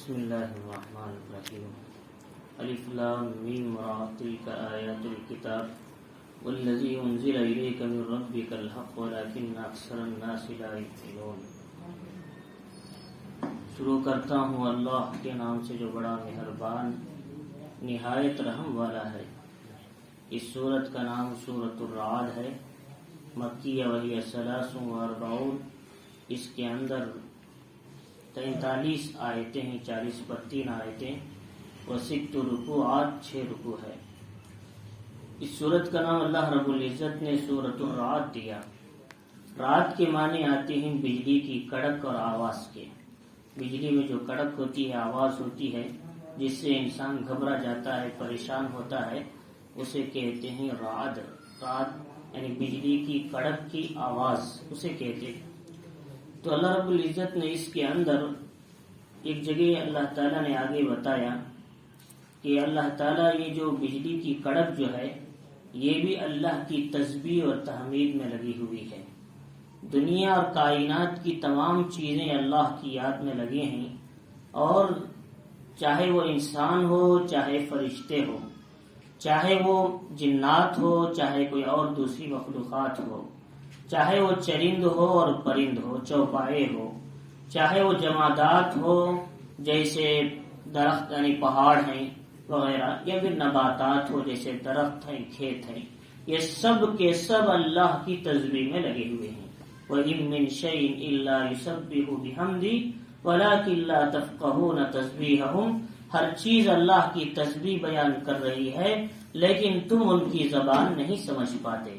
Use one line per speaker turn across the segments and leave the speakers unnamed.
بسم اللہ الرحمن الرحیم الف لام میم را تلک آیات الکتاب والذی انزل الیک من ربک الحق ولکن اکثر الناس لا یعقلون۔ شروع کرتا ہوں اللہ کے نام سے جو بڑا مہربان نہایت رحم والا ہے۔ اس سورت کا نام سورۃ الرعد ہے، مکیہ وہی 43 اس کے اندر 43 آیتیں ہیں، 40 پر 3 آیتیں و 6 رکوعات، 6 رکوع ہے۔ اس سورت کا نام اللہ رب العزت نے سورۃ الرعد دیا۔ رعد کے معنی آتے ہیں بجلی کی کڑک اور آواز کے۔ بجلی میں جو کڑک ہوتی ہے، آواز ہوتی ہے، جس سے انسان گھبرا جاتا ہے، پریشان ہوتا ہے، اسے کہتے ہیں رعد۔ رعد یعنی بجلی کی کڑک کی آواز، اسے کہتے ہیں۔ تو اللہ رب العزت نے اس کے اندر ایک جگہ اللہ تعالیٰ نے آگے بتایا کہ اللہ تعالیٰ یہ جو بجلی کی کڑک جو ہے، یہ بھی اللہ کی تسبیح اور تحمید میں لگی ہوئی ہے۔ دنیا اور کائنات کی تمام چیزیں اللہ کی یاد میں لگے ہیں، اور چاہے وہ انسان ہو، چاہے فرشتے ہو، چاہے وہ جنات ہو، چاہے کوئی اور دوسری مخلوقات ہو، چاہے وہ چرند ہو اور پرند ہو، چوپائے ہو، چاہے وہ جمادات ہو جیسے درخت یعنی پہاڑ ہیں وغیرہ، یا پھر نباتات ہو جیسے درخت ہیں، کھیت ہیں، یہ سب کے سب اللہ کی تسبیح میں لگے ہوئے ہیں۔ وَإِن مِّن شَيْءٍ إِلَّا يُسَبِّحُ بِحَمْدِهِ وَلَٰكِن لَّا تَفْقَهُونَ تَسْبِيحَهُمْ۔ ہر چیز اللہ کی تسبیح بیان کر رہی ہے، لیکن تم ان کی زبان نہیں سمجھ پاتے۔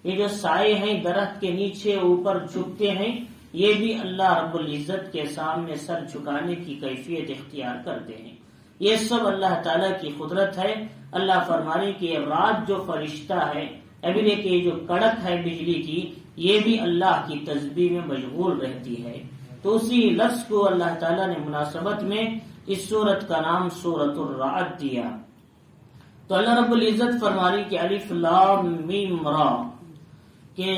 یہ جو سائے ہیں درخت کے نیچے اوپر جھکتے ہیں، یہ بھی اللہ رب العزت کے سامنے سر جھکانے کی کیفیت اختیار کرتے ہیں۔ یہ سب اللہ تعالیٰ کی قدرت ہے۔ اللہ فرمانے کی رات جو فرشتہ ہے، ابھی کہ جو کڑک ہے بجلی کی، یہ بھی اللہ کی تسبیح میں مشغول رہتی ہے۔ تو اسی لفظ کو اللہ تعالیٰ نے مناسبت میں اس سورت کا نام سورۃ الرعد دیا۔ تو اللہ رب العزت فرمانے کی الف لام میم را، کہ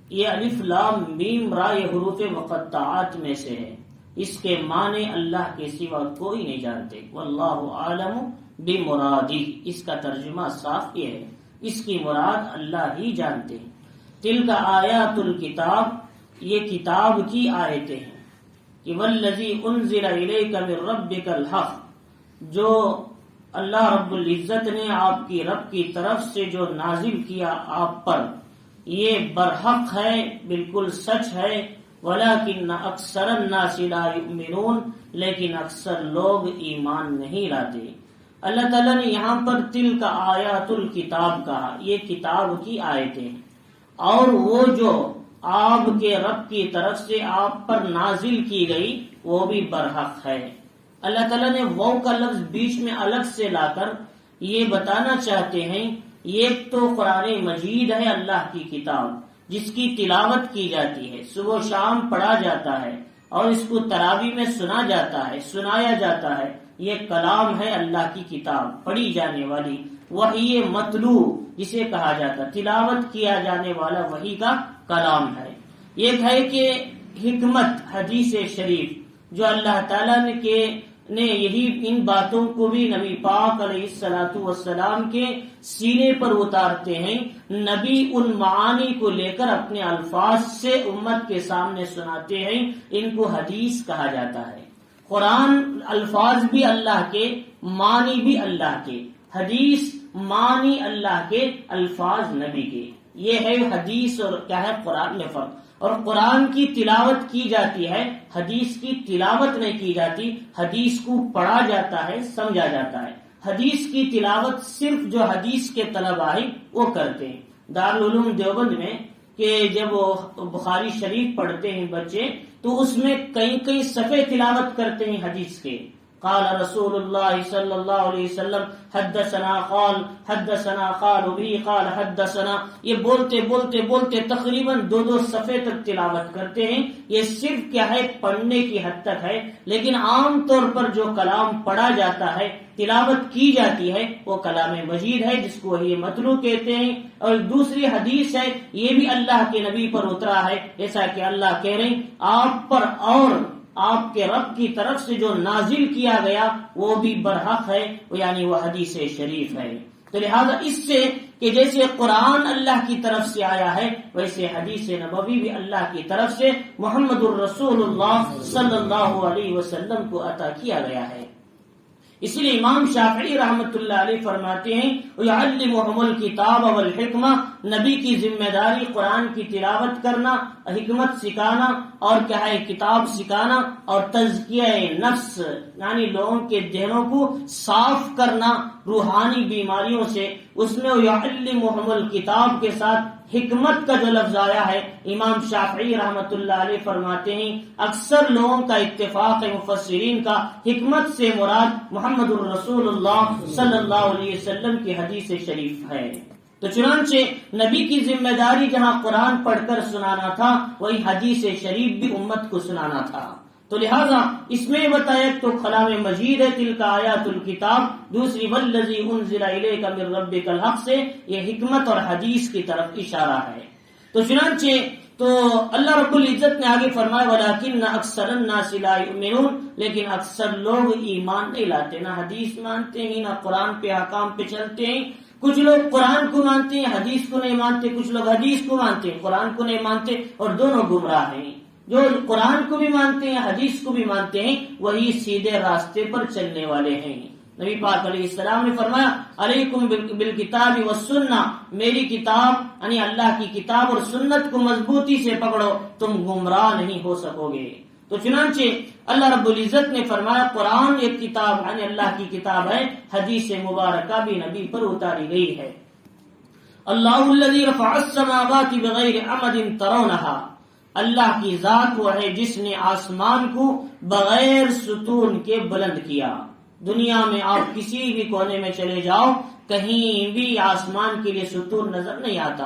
یہ الف لام میم را یہ حروف مقطعات میں سے ہے۔ اس کے معنی اللہ کے سوا کوئی نہیں جانتے۔ واللہ عالم بمرادی، اس کا ترجمہ صاف یہ ہے، اس کی مراد اللہ ہی جانتے ہیں۔ تلک آیات الکتاب، یہ کتاب کی آیتیں ہیں کہ والذی انزل الیک من ربک الحق، جو اللہ رب العزت نے آپ کی رب کی طرف سے جو نازل کیا آپ پر، یہ برحق ہے، بالکل سچ ہے۔ وَلَٰكِنَّ أَكْثَرَ النَّاسِ لَا يُؤْمِنُونَ، لیکن اکثر لوگ ایمان نہیں لاتے۔ اللہ تعالیٰ نے یہاں پر تلک آیات الکتاب کہا، یہ کتاب کی آیتیں، اور وہ جو آپ کے رب کی طرف سے آپ پر نازل کی گئی وہ بھی برحق ہے۔ اللہ تعالیٰ نے وہ کا لفظ بیچ میں الگ سے لا کر یہ بتانا چاہتے ہیں، ایک تو قرآن مجید ہے اللہ کی کتاب، جس کی تلاوت کی جاتی ہے، صبح و شام پڑھا جاتا ہے، اور اس کو تراویح میں سنا جاتا ہے، سنایا جاتا ہے۔ یہ کلام ہے اللہ کی کتاب، پڑھی جانے والی وحی متلو جسے کہا جاتا، تلاوت کیا جانے والا وحی کا کلام ہے۔ ایک ہے کہ حکمت حدیث شریف، جو اللہ تعالیٰ نے یہی ان باتوں کو بھی نبی پاک علیہ الصلوۃ والسلام کے سینے پر اتارتے ہیں۔ نبی ان معانی کو لے کر اپنے الفاظ سے امت کے سامنے سناتے ہیں، ان کو حدیث کہا جاتا ہے۔ قرآن الفاظ بھی اللہ کے، معنی بھی اللہ کے، حدیث معنی اللہ کے، الفاظ نبی کے۔ یہ ہے حدیث اور کیا ہے قرآن میں فرق۔ اور قرآن کی تلاوت کی جاتی ہے، حدیث کی تلاوت نہیں کی جاتی۔ حدیث کو پڑھا جاتا ہے، سمجھا جاتا ہے۔ حدیث کی تلاوت صرف جو حدیث کے طلباء ہیں وہ کرتے ہیں۔ دارالعلوم دیوبند میں کہ جب وہ بخاری شریف پڑھتے ہیں بچے، تو اس میں کئی صفحے تلاوت کرتے ہیں حدیث کے۔ قال رسول اللہ صلی اللہ علیہ وسلم حدثنا قال بھی قال حدثنا، یہ بولتے بولتے بولتے تقریباً 2 صفحے تک تلاوت کرتے ہیں۔ یہ صرف کیا ہے پڑھنے کی حد تک ہے، لیکن عام طور پر جو کلام پڑھا جاتا ہے، تلاوت کی جاتی ہے، وہ کلام مجید ہے، جس کو یہ متلو کہتے ہیں۔ اور دوسری حدیث ہے، یہ بھی اللہ کے نبی پر اترا ہے، جیسا کہ اللہ کہہ رہے ہیں آپ پر اور آپ کے رب کی طرف سے جو نازل کیا گیا وہ بھی برحق ہے، یعنی وہ حدیث شریف ہے۔ تو لہذا اس سے کہ جیسے قرآن اللہ کی طرف سے آیا ہے، ویسے حدیث نبوی بھی اللہ کی طرف سے محمد الرسول اللہ صلی اللہ علیہ وسلم کو عطا کیا گیا ہے۔ اس لیے امام شافعی رحمۃ اللہ علیہ فرماتے ہیں وَيُعَلِّمُهُمُ الْكِتَابَ وَالْحِكْمَةَ، نبی کی ذمہ داری قرآن کی تلاوت کرنا، حکمت سکھانا، اور کیا ہے کتاب سکھانا، اور تزکیہ نفس یعنی لوگوں کے ذہنوں کو صاف کرنا روحانی بیماریوں سے۔ اس میں وَيُعَلِّمُهُمُ الْكِتاب کے ساتھ حکمت کا جو لفظ آیا ہے، امام شافعی رحمۃ اللہ علیہ فرماتے ہیں اکثر لوگوں کا اتفاق ہے مفسرین کا، حکمت سے مراد محمد الرسول اللہ صلی اللہ علیہ وسلم کی حدیث شریف ہے۔ تو چنانچہ نبی کی ذمہ داری جہاں قرآن پڑھ کر سنانا تھا، وہی حدیث شریف بھی امت کو سنانا تھا۔ تو لہذا اس میں بتایا تو کلام مجید ہے، تلک آیات الکتاب، دوسری والذی انزل الیک من ربک الحق سے یہ حکمت اور حدیث کی طرف اشارہ ہے۔ تو چنانچہ تو اللہ رب العزت نے آگے فرمایا ولیکن اکثر الناس لا یؤمنون، لیکن اکثر لوگ ایمان نہیں لاتے، نہ حدیث مانتے ہیں، نہ قرآن پہ احکام پہ چلتے ہیں۔ کچھ لوگ قرآن کو مانتے ہیں، حدیث کو نہیں مانتے، کچھ لوگ حدیث کو مانتے ہیں، قرآن کو نہیں مانتے، اور دونوں گمراہ ہیں۔ جو قرآن کو بھی مانتے ہیں، حدیث کو بھی مانتے ہیں، وہی سیدھے راستے پر چلنے والے ہیں۔ نبی پاک علیہ السلام نے فرمایا علیکم بالکتاب والسنہ، میری کتاب یعنی اللہ کی کتاب اور سنت کو مضبوطی سے پکڑو، تم گمراہ نہیں ہو سکو گے۔ تو چنانچہ اللہ رب العزت نے فرمایا قرآن ایک کتاب یعنی اللہ کی کتاب ہے، حدیث مبارکہ بھی نبی پر اتاری گئی ہے۔ اللہ الذی رفع السماوات بغیر عمد ترونها، اللہ کی ذات وہ ہے جس نے آسمان کو بغیر ستون کے بلند کیا۔ دنیا میں آپ کسی بھی کونے میں چلے جاؤ، کہیں بھی آسمان کے لیے ستون نظر نہیں آتا،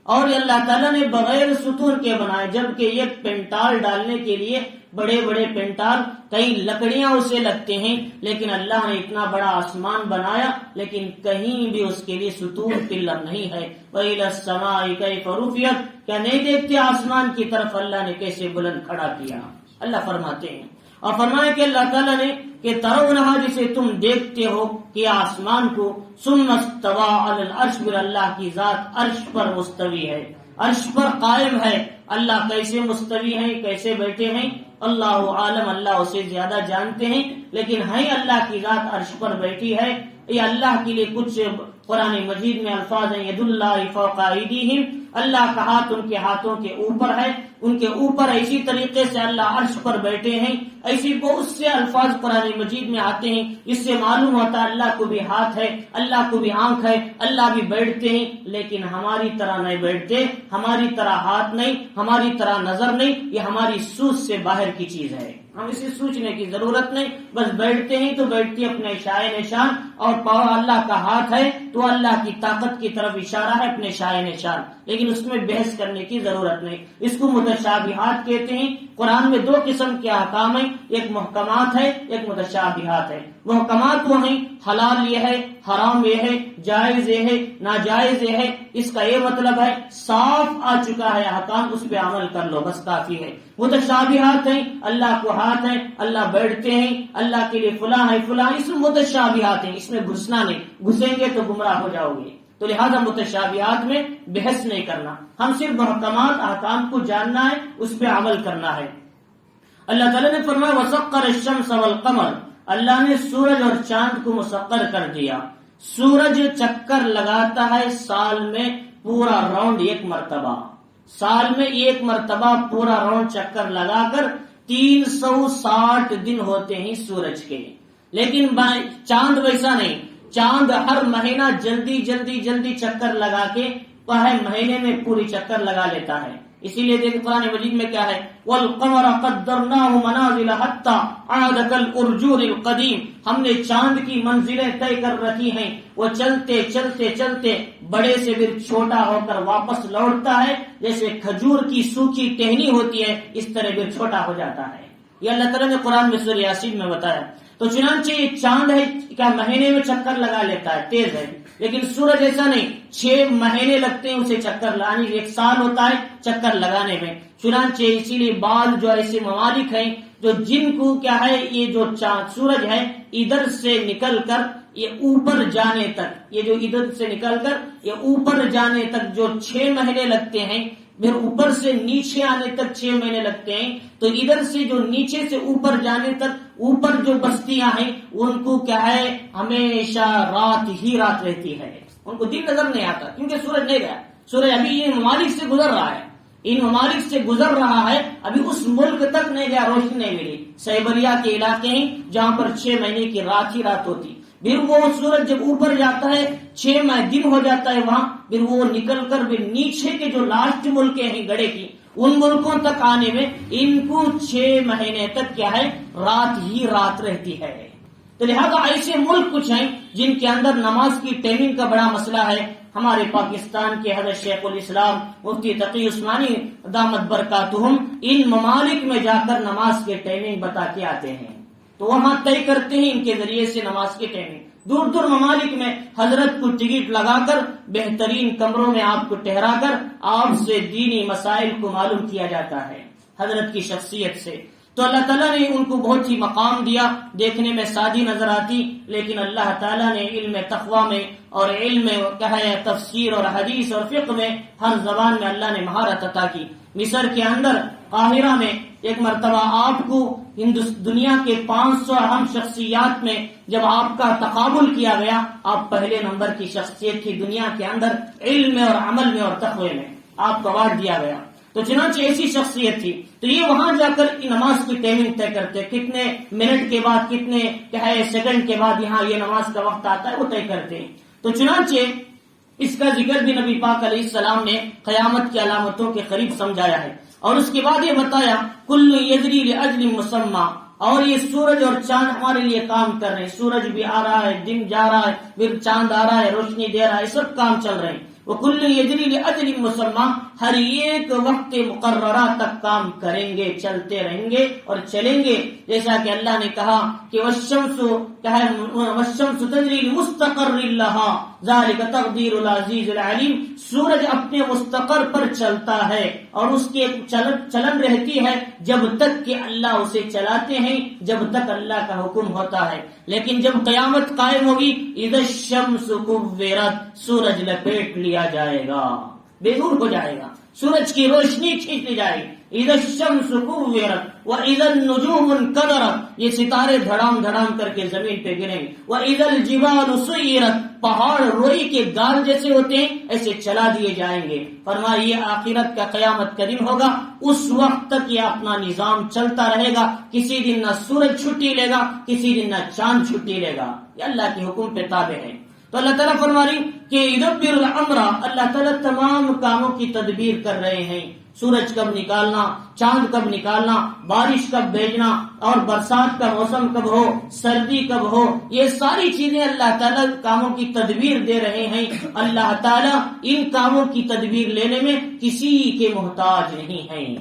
اور اللہ تعالیٰ نے بغیر ستون کے بنائے، جبکہ ایک پینٹال ڈالنے کے لیے بڑے بڑے پینٹال کئی لکڑیاں اسے لگتے ہیں، لیکن اللہ نے اتنا بڑا آسمان بنایا لیکن کہیں بھی اس کے لیے ستون پلر نہیں ہے۔ وَإِلَى السَّمَاءِ كَيْفَ رُفِعَتْ، کیا نہیں دیکھتے آسمان کی طرف اللہ نے کیسے بلند کھڑا کیا؟ اللہ فرماتے ہیں، اور فرمایا کہ اللہ تعالیٰ نے کہ ترونہا جسے تم دیکھتے ہو کہ آسمان کو، ثم استوى علی العرش، پھر اللہ کی ذات عرش پر مستوی ہے، عرش پر قائم ہے۔ اللہ کیسے مستوی ہیں، کیسے بیٹھے ہیں، اللہ عالم، اللہ اسے زیادہ جانتے ہیں، لیکن ہے اللہ کی ذات عرش پر بیٹھی ہے۔ یہ اللہ کے لیے کچھ قرآن مجید میں الفاظ ہیں ید اللہ فوق ایدیہم، اللہ کا ہاتھ ان کے ہاتھوں کے اوپر ہے، ان کے اوپر اسی طریقے سے اللہ عرش پر بیٹھے ہیں۔ ایسی بہت سے الفاظ قرآن مجید میں آتے ہیں جس سے معلوم ہوتا ہے اللہ کو بھی ہاتھ ہے، اللہ کو بھی آنکھ ہے، اللہ بھی بیٹھتے ہیں، لیکن ہماری طرح نہیں بیٹھتے، ہماری طرح ہاتھ نہیں، ہماری طرح نظر نہیں، یہ ہماری سوچ سے باہر کی چیز ہے، ہم اسے سوچنے کی ضرورت نہیں، بس بیٹھتے ہیں تو بیٹھتے اپنے شائع نشان، اور پاؤں اللہ کا ہاتھ ہے تو اللہ کی طاقت کی طرف اشارہ ہے اپنے شائع نشان، لیکن اس میں بحث کرنے کی ضرورت نہیں۔ اس کو متشابہات کہتے ہیں۔ قرآن میں دو قسم کے احکام ہیں، ایک محکمات ہے، ایک متشابہات ہے۔ محکمات وہ ہیں حلال یہ ہے، حرام یہ ہے، جائز یہ ہے، ناجائز یہ ہے، اس کا یہ مطلب ہے صاف آ چکا ہے احکام، اس پہ عمل کر لو بس کافی ہے۔ متشابہات ہیں اللہ کو ہاتھ ہے، اللہ بیٹھتے ہیں، اللہ کے لیے فلاں ہے فلاں، اس میں متشابہات ہیں، اس میں گھسنا نہیں، گھسیں گے تو گمراہ ہو جاؤ گے۔ تو لہذا متشابہات میں بحث نہیں کرنا، ہم صرف محکمات احکام کو جاننا ہے، اس پہ عمل کرنا ہے۔ اللہ تعالیٰ نے فرمایا وَسَخَّرَ الشَّمْسَ وَالْقَمَرَ، اللہ نے سورج اور چاند کو مسخر کر دیا۔ سورج چکر لگاتا ہے سال میں پورا راؤنڈ ایک مرتبہ، سال میں ایک مرتبہ پورا راؤنڈ چکر لگا کر 360 دن ہوتے ہیں سورج کے، لیکن چاند ویسا نہیں، چاند ہر مہینہ جلدی جلدی جلدی چکر لگا کے مہینے میں پوری چکر لگا لیتا ہے۔ اسی لیے دیکھ قرآن مجید میں کیا ہے وَالْقَمَرَ قَدَّرْنَاهُ مَنَازِلَ حَتَّى عَادَ كَالْأُرْجُونِ الْقَدِيمِ، ہم نے چاند کی منزلیں طے کر رکھی ہیں، وہ چلتے چلتے چلتے بڑے سے پھر چھوٹا ہو کر واپس لوٹتا ہے، جیسے کھجور کی سوکھی ٹہنی ہوتی ہے اس طرح پھر چھوٹا ہو جاتا ہے۔ یہ اللہ تعالیٰ نے قرآن میں سورہ یاسین میں بتایا۔ تو چنانچہ یہ چاند ہے کیا مہینے میں چکر لگا لیتا ہے، تیز ہے، لیکن سورج ایسا نہیں، 6 مہینے لگتے ہیں اسے چکر لانے، 1 سال ہوتا ہے چکر لگانے میں۔ چنانچہ اسی لیے بعض جو ایسے ممالک ہیں جو جن کو کیا ہے یہ جو سورج ہے ادھر سے نکل کر یہ اوپر جانے تک، یہ جو ادھر سے نکل کر یہ اوپر جانے تک جو 6 مہینے لگتے ہیں، پھر اوپر سے نیچے آنے تک 6 مہینے لگتے ہیں، تو ادھر سے جو نیچے سے اوپر جانے تک اوپر جو بستیاں ہیں ان کو کیا ہے ہمیشہ رات ہی رات رہتی ہے، ان کو دن نظر نہیں آتا کیونکہ سورج نہیں گیا. سورج ابھی ان ممالک سے گزر رہا ہے، ان ممالک سے گزر رہا ہے، ابھی اس ملک تک نہیں گیا، روشنی نہیں ملی. سائبریا کے علاقے ہیں جہاں پر 6 مہینے کی رات ہی رات ہوتی، پھر وہ سورج جب اوپر جاتا ہے 6 دن ہو جاتا ہے وہاں، پھر وہ نکل کر بھی نیچے کے جو لاسٹ ملک ہیں گڑے کی ان ملکوں تک آنے میں ان کو 6 مہینے تک کیا ہے رات ہی رات رہتی ہے. تو لہذا ایسے ملک کچھ ہیں جن کے اندر نماز کی ٹائمنگ کا بڑا مسئلہ ہے. ہمارے پاکستان کے حضرت شیخ الاسلام مفتی تقی عثمانی دامت برکاتہم ان ممالک میں جا کر نماز کے ٹائمنگ بتا کے آتے ہیں، تو وہاں طے کرتے ہیں ان کے ذریعے سے نماز کی ٹائمنگ. دور دور ممالک میں حضرت کو ٹکٹ لگا کر بہترین کمروں میں آپ کو ٹھہرا کر آپ سے دینی مسائل کو معلوم کیا جاتا ہے حضرت کی شخصیت سے. تو اللہ تعالیٰ نے ان کو بہت ہی مقام دیا، دیکھنے میں سادی نظر آتی، لیکن اللہ تعالیٰ نے علم تقوی میں اور علم تفسیر اور حدیث اور فقہ میں ہر زبان میں اللہ نے مہارت عطا کی. مصر کے اندر قاہرہ میں ایک مرتبہ آپ کو دنیا کے 500 اہم شخصیات میں جب آپ کا تقابل کیا گیا، آپ پہلے نمبر کی شخصیت تھی دنیا کے اندر علم میں اور عمل میں اور تقوی میں، آپ کو ایوارڈ دیا گیا. تو چنانچہ ایسی شخصیت تھی. تو یہ وہاں جا کر نماز کی ٹائمنگ طے کرتے، کتنے منٹ کے بعد کتنے سیکنڈ کے بعد یہاں یہ نماز کا وقت آتا ہے وہ طے کرتے ہیں. تو چنانچہ اس کا ذکر بھی نبی پاک علیہ السلام نے قیامت کی علامتوں کے قریب سمجھایا ہے، اور اس کے بعد یہ بتایا کل یجری لاجل مسمى، اور یہ سورج اور چاند ہمارے لیے کام کر رہے ہیں. سورج بھی آ رہا ہے، دن جا رہا ہے، پھر چاند آ رہا ہے، روشنی دے رہا ہے، سب کام چل رہے ہیں. وَكُلٌّ يَجْرِي لِأَجْلٍ مُّسَمًّى، ہر ایک وقت مقررہ تک کام کریں گے، چلتے رہیں گے اور چلیں گے. جیسا کہ اللہ نے کہا کہ وَالشَّمْسُ تَجْرِي لِمُسْتَقَرٍّ لَّهَا ذَلِكَ تَقْدِيرُ الْعَزِيزِ الْعَلِيمِ. سورج اپنے مستقر پر چلتا ہے اور اس کی چلن رہتی ہے جب تک کہ اللہ اسے چلاتے ہیں، جب تک اللہ کا حکم ہوتا ہے. لیکن جب قیامت قائم ہوگی اِذَا الشَّمْسُ كُوِّرَتْ، سورج لپیٹ لیا جائے گا، بے نور ہو جائے گا، سورج کی روشنی کھینچ لی جائے گی. اِذَا الشَّمْسُ كُوِّرَتْ وَإِذَا النُّجُومُ انكَدَرَتْ، یہ ستارے دھڑام دھڑام کر کے زمین پہ گریں گے. وَإِذَا الْجِبَالُ سُيِّرَتْ، پہاڑ روئی کے گال جیسے ہوتے ہیں ایسے چلا دیے جائیں گے. فرمایا یہ آخرت کا قیامت کا دن ہوگا، اس وقت تک یہ اپنا نظام چلتا رہے گا. کسی دن نہ سورج چھٹی لے گا، کسی دن نہ چاند چھٹی لے گا، یہ اللہ کے حکم پہ تابع ہے. تو اللہ تعالیٰ فرما رہی کہ یدبر الامر، اللہ تعالیٰ تمام کاموں کی تدبیر کر رہے ہیں. سورج کب نکالنا، چاند کب نکالنا، بارش کب بھیجنا، اور برسات کا موسم کب ہو، سردی کب ہو، یہ ساری چیزیں اللہ تعالیٰ کاموں کی تدبیر دے رہے ہیں. اللہ تعالیٰ ان کاموں کی تدبیر لینے میں کسی کے محتاج نہیں ہیں،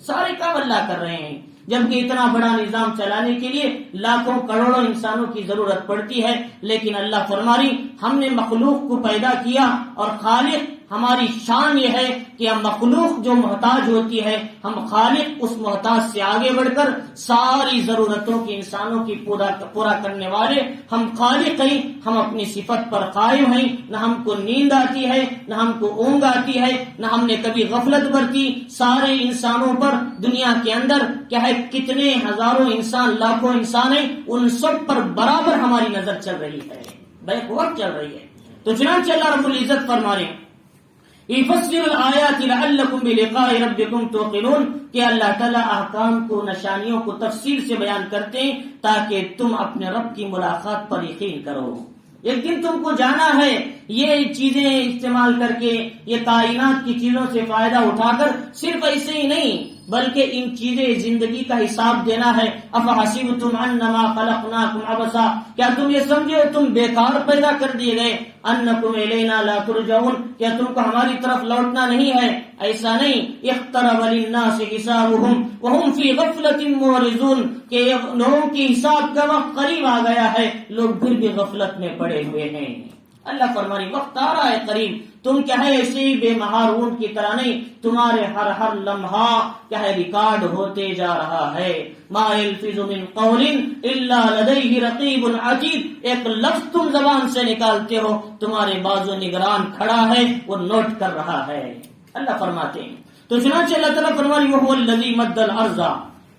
سارے کام اللہ کر رہے ہیں. جبکہ اتنا بڑا نظام چلانے کے لیے لاکھوں کروڑوں انسانوں کی ضرورت پڑتی ہے. لیکن اللہ فرما رہی ہم نے مخلوق کو پیدا کیا، اور خالق ہماری شان یہ ہے کہ ہم مخلوق جو محتاج ہوتی ہے، ہم خالق اس محتاج سے آگے بڑھ کر ساری ضرورتوں کی انسانوں کی پورا کرنے والے ہم خالق ہیں. ہم اپنی صفت پر قائم ہیں، نہ ہم کو نیند آتی ہے، نہ ہم کو اونگ آتی ہے، نہ ہم نے کبھی غفلت برتی. سارے انسانوں پر دنیا کے اندر کیا ہے کتنے ہزاروں انسان، لاکھوں انسان ہیں، ان سب پر برابر ہماری نظر چل رہی ہے، بیک وقت چل رہی ہے. تو چنانچہ اللہ رب العزت فرما رہے ہیں یفسر الآیات لعلکم بلقاء ربکم توقنون، کہ اللہ تعالیٰ احکام کو، نشانیوں کو تفصیل سے بیان کرتے ہیں تاکہ تم اپنے رب کی ملاقات پر یقین کرو. ایک دن تم کو جانا ہے، یہ چیزیں استعمال کر کے، یہ کائنات کی چیزوں سے فائدہ اٹھا کر صرف ایسے ہی نہیں بلکہ ان چیزیں زندگی کا حساب دینا ہے. افحسبتم انما خلقناکم عبثا، کیا تم یہ سمجھے تم بیکار پیدا کر دیے گئے؟ انکم الینا لا ترجعون، کیا تم کو ہماری طرف لوٹنا نہیں ہے؟ ایسا نہیں. اقترب للناس حسابهم وهم فی غفلۃ معرضون، کہ لوگوں کی حساب کا وقت قریب آ گیا ہے، لوگ پھر بھی غفلت میں پڑے ہوئے ہیں. اللہ فرمانی وقت آ رہا ہے قریب، تم کیا ہے ایسے ہی بے مہار اونٹ کی طرح نہیں، تمہارے ہر لمحہ کیا ہے ریکارڈ ہوتے جا رہا ہے. ما یلفظ من قول الا لدیہ رقیب عتید، ایک لفظ تم زبان سے نکالتے ہو تمہارے بازو نگران کھڑا ہے، وہ نوٹ کر رہا ہے. اللہ فرماتے ہیں. تو چنانچہ اللہ تعالیٰ فرمانی وہو الذی مد الارض،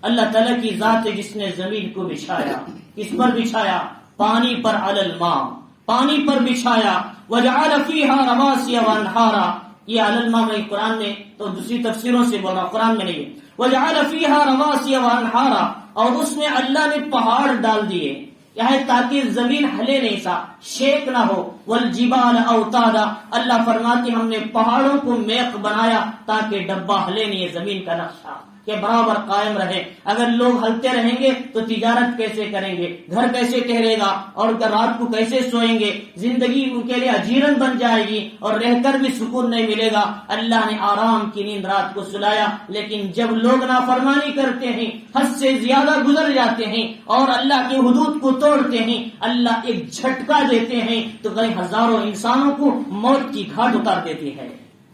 اللہ تعالیٰ کی ذات ہے جس نے زمین کو بچھایا. کس پر بچھایا؟ پانی پر، علی الماء، پانی پر بچھایا. وجعل فیہا رواسیا وانہارا، یہ علی الماء میں قرآن نے تو دوسری تفسیروں سے بول رہا، قرآن میں نہیں. وجعل فیہا رواسیا وانہارا، اور اس میں اللہ نے پہاڑ ڈال دیے تاکہ زمین ہلے نہیں سا، شیک نہ ہو. والجبال اوتادا، اللہ فرماتے ہم نے پہاڑوں کو میخ بنایا تاکہ ڈبہ ہلے نہیں، زمین کا نقشہ کہ برابر قائم رہے. اگر لوگ ہلتے رہیں گے تو تجارت کیسے کریں گے، گھر کیسے ٹھہرے گا، اور رات کو کیسے سوئیں گے، زندگی ان کے لیے اجیرن بن جائے گی اور رہ کر بھی سکون نہیں ملے گا. اللہ نے آرام کی نیند رات کو سلایا، لیکن جب لوگ نافرمانی کرتے ہیں، حد سے زیادہ گزر جاتے ہیں اور اللہ کی حدود کو توڑتے ہیں، اللہ ایک جھٹکا دیتے ہیں تو کئی ہزاروں انسانوں کو موت کی گھاٹ اتار دیتی ہے.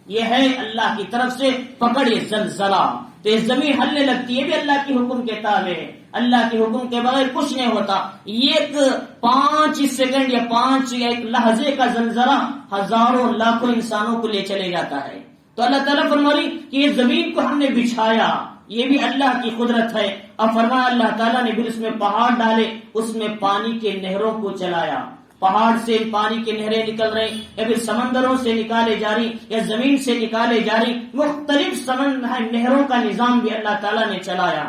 یہ ہے اللہ کی طرف سے پکڑ، یہ زلزلہ. تو یہ زمین ہلنے لگتی ہے بھی اللہ کے حکم کے تابع ہے، اللہ کے حکم کے بغیر کچھ نہیں ہوتا. ایک 5 سیکنڈ یا 1 لحظے کا زلزلہ ہزاروں لاکھوں انسانوں کو لے چلے جاتا ہے. تو اللہ تعالیٰ فرمائی کہ یہ زمین کو ہم نے بچھایا، یہ بھی اللہ کی قدرت ہے. اب فرمایا اللہ تعالیٰ نے پھر اس میں پہاڑ ڈالے، اس میں پانی کے نہروں کو چلایا. پہاڑ سے پانی کے نہریں نکل رہے، یا پھر سمندروں سے نکالے جا رہی، یا زمین سے نکالے جا رہی، مختلف نہروں کا نظام بھی اللہ تعالیٰ نے چلایا.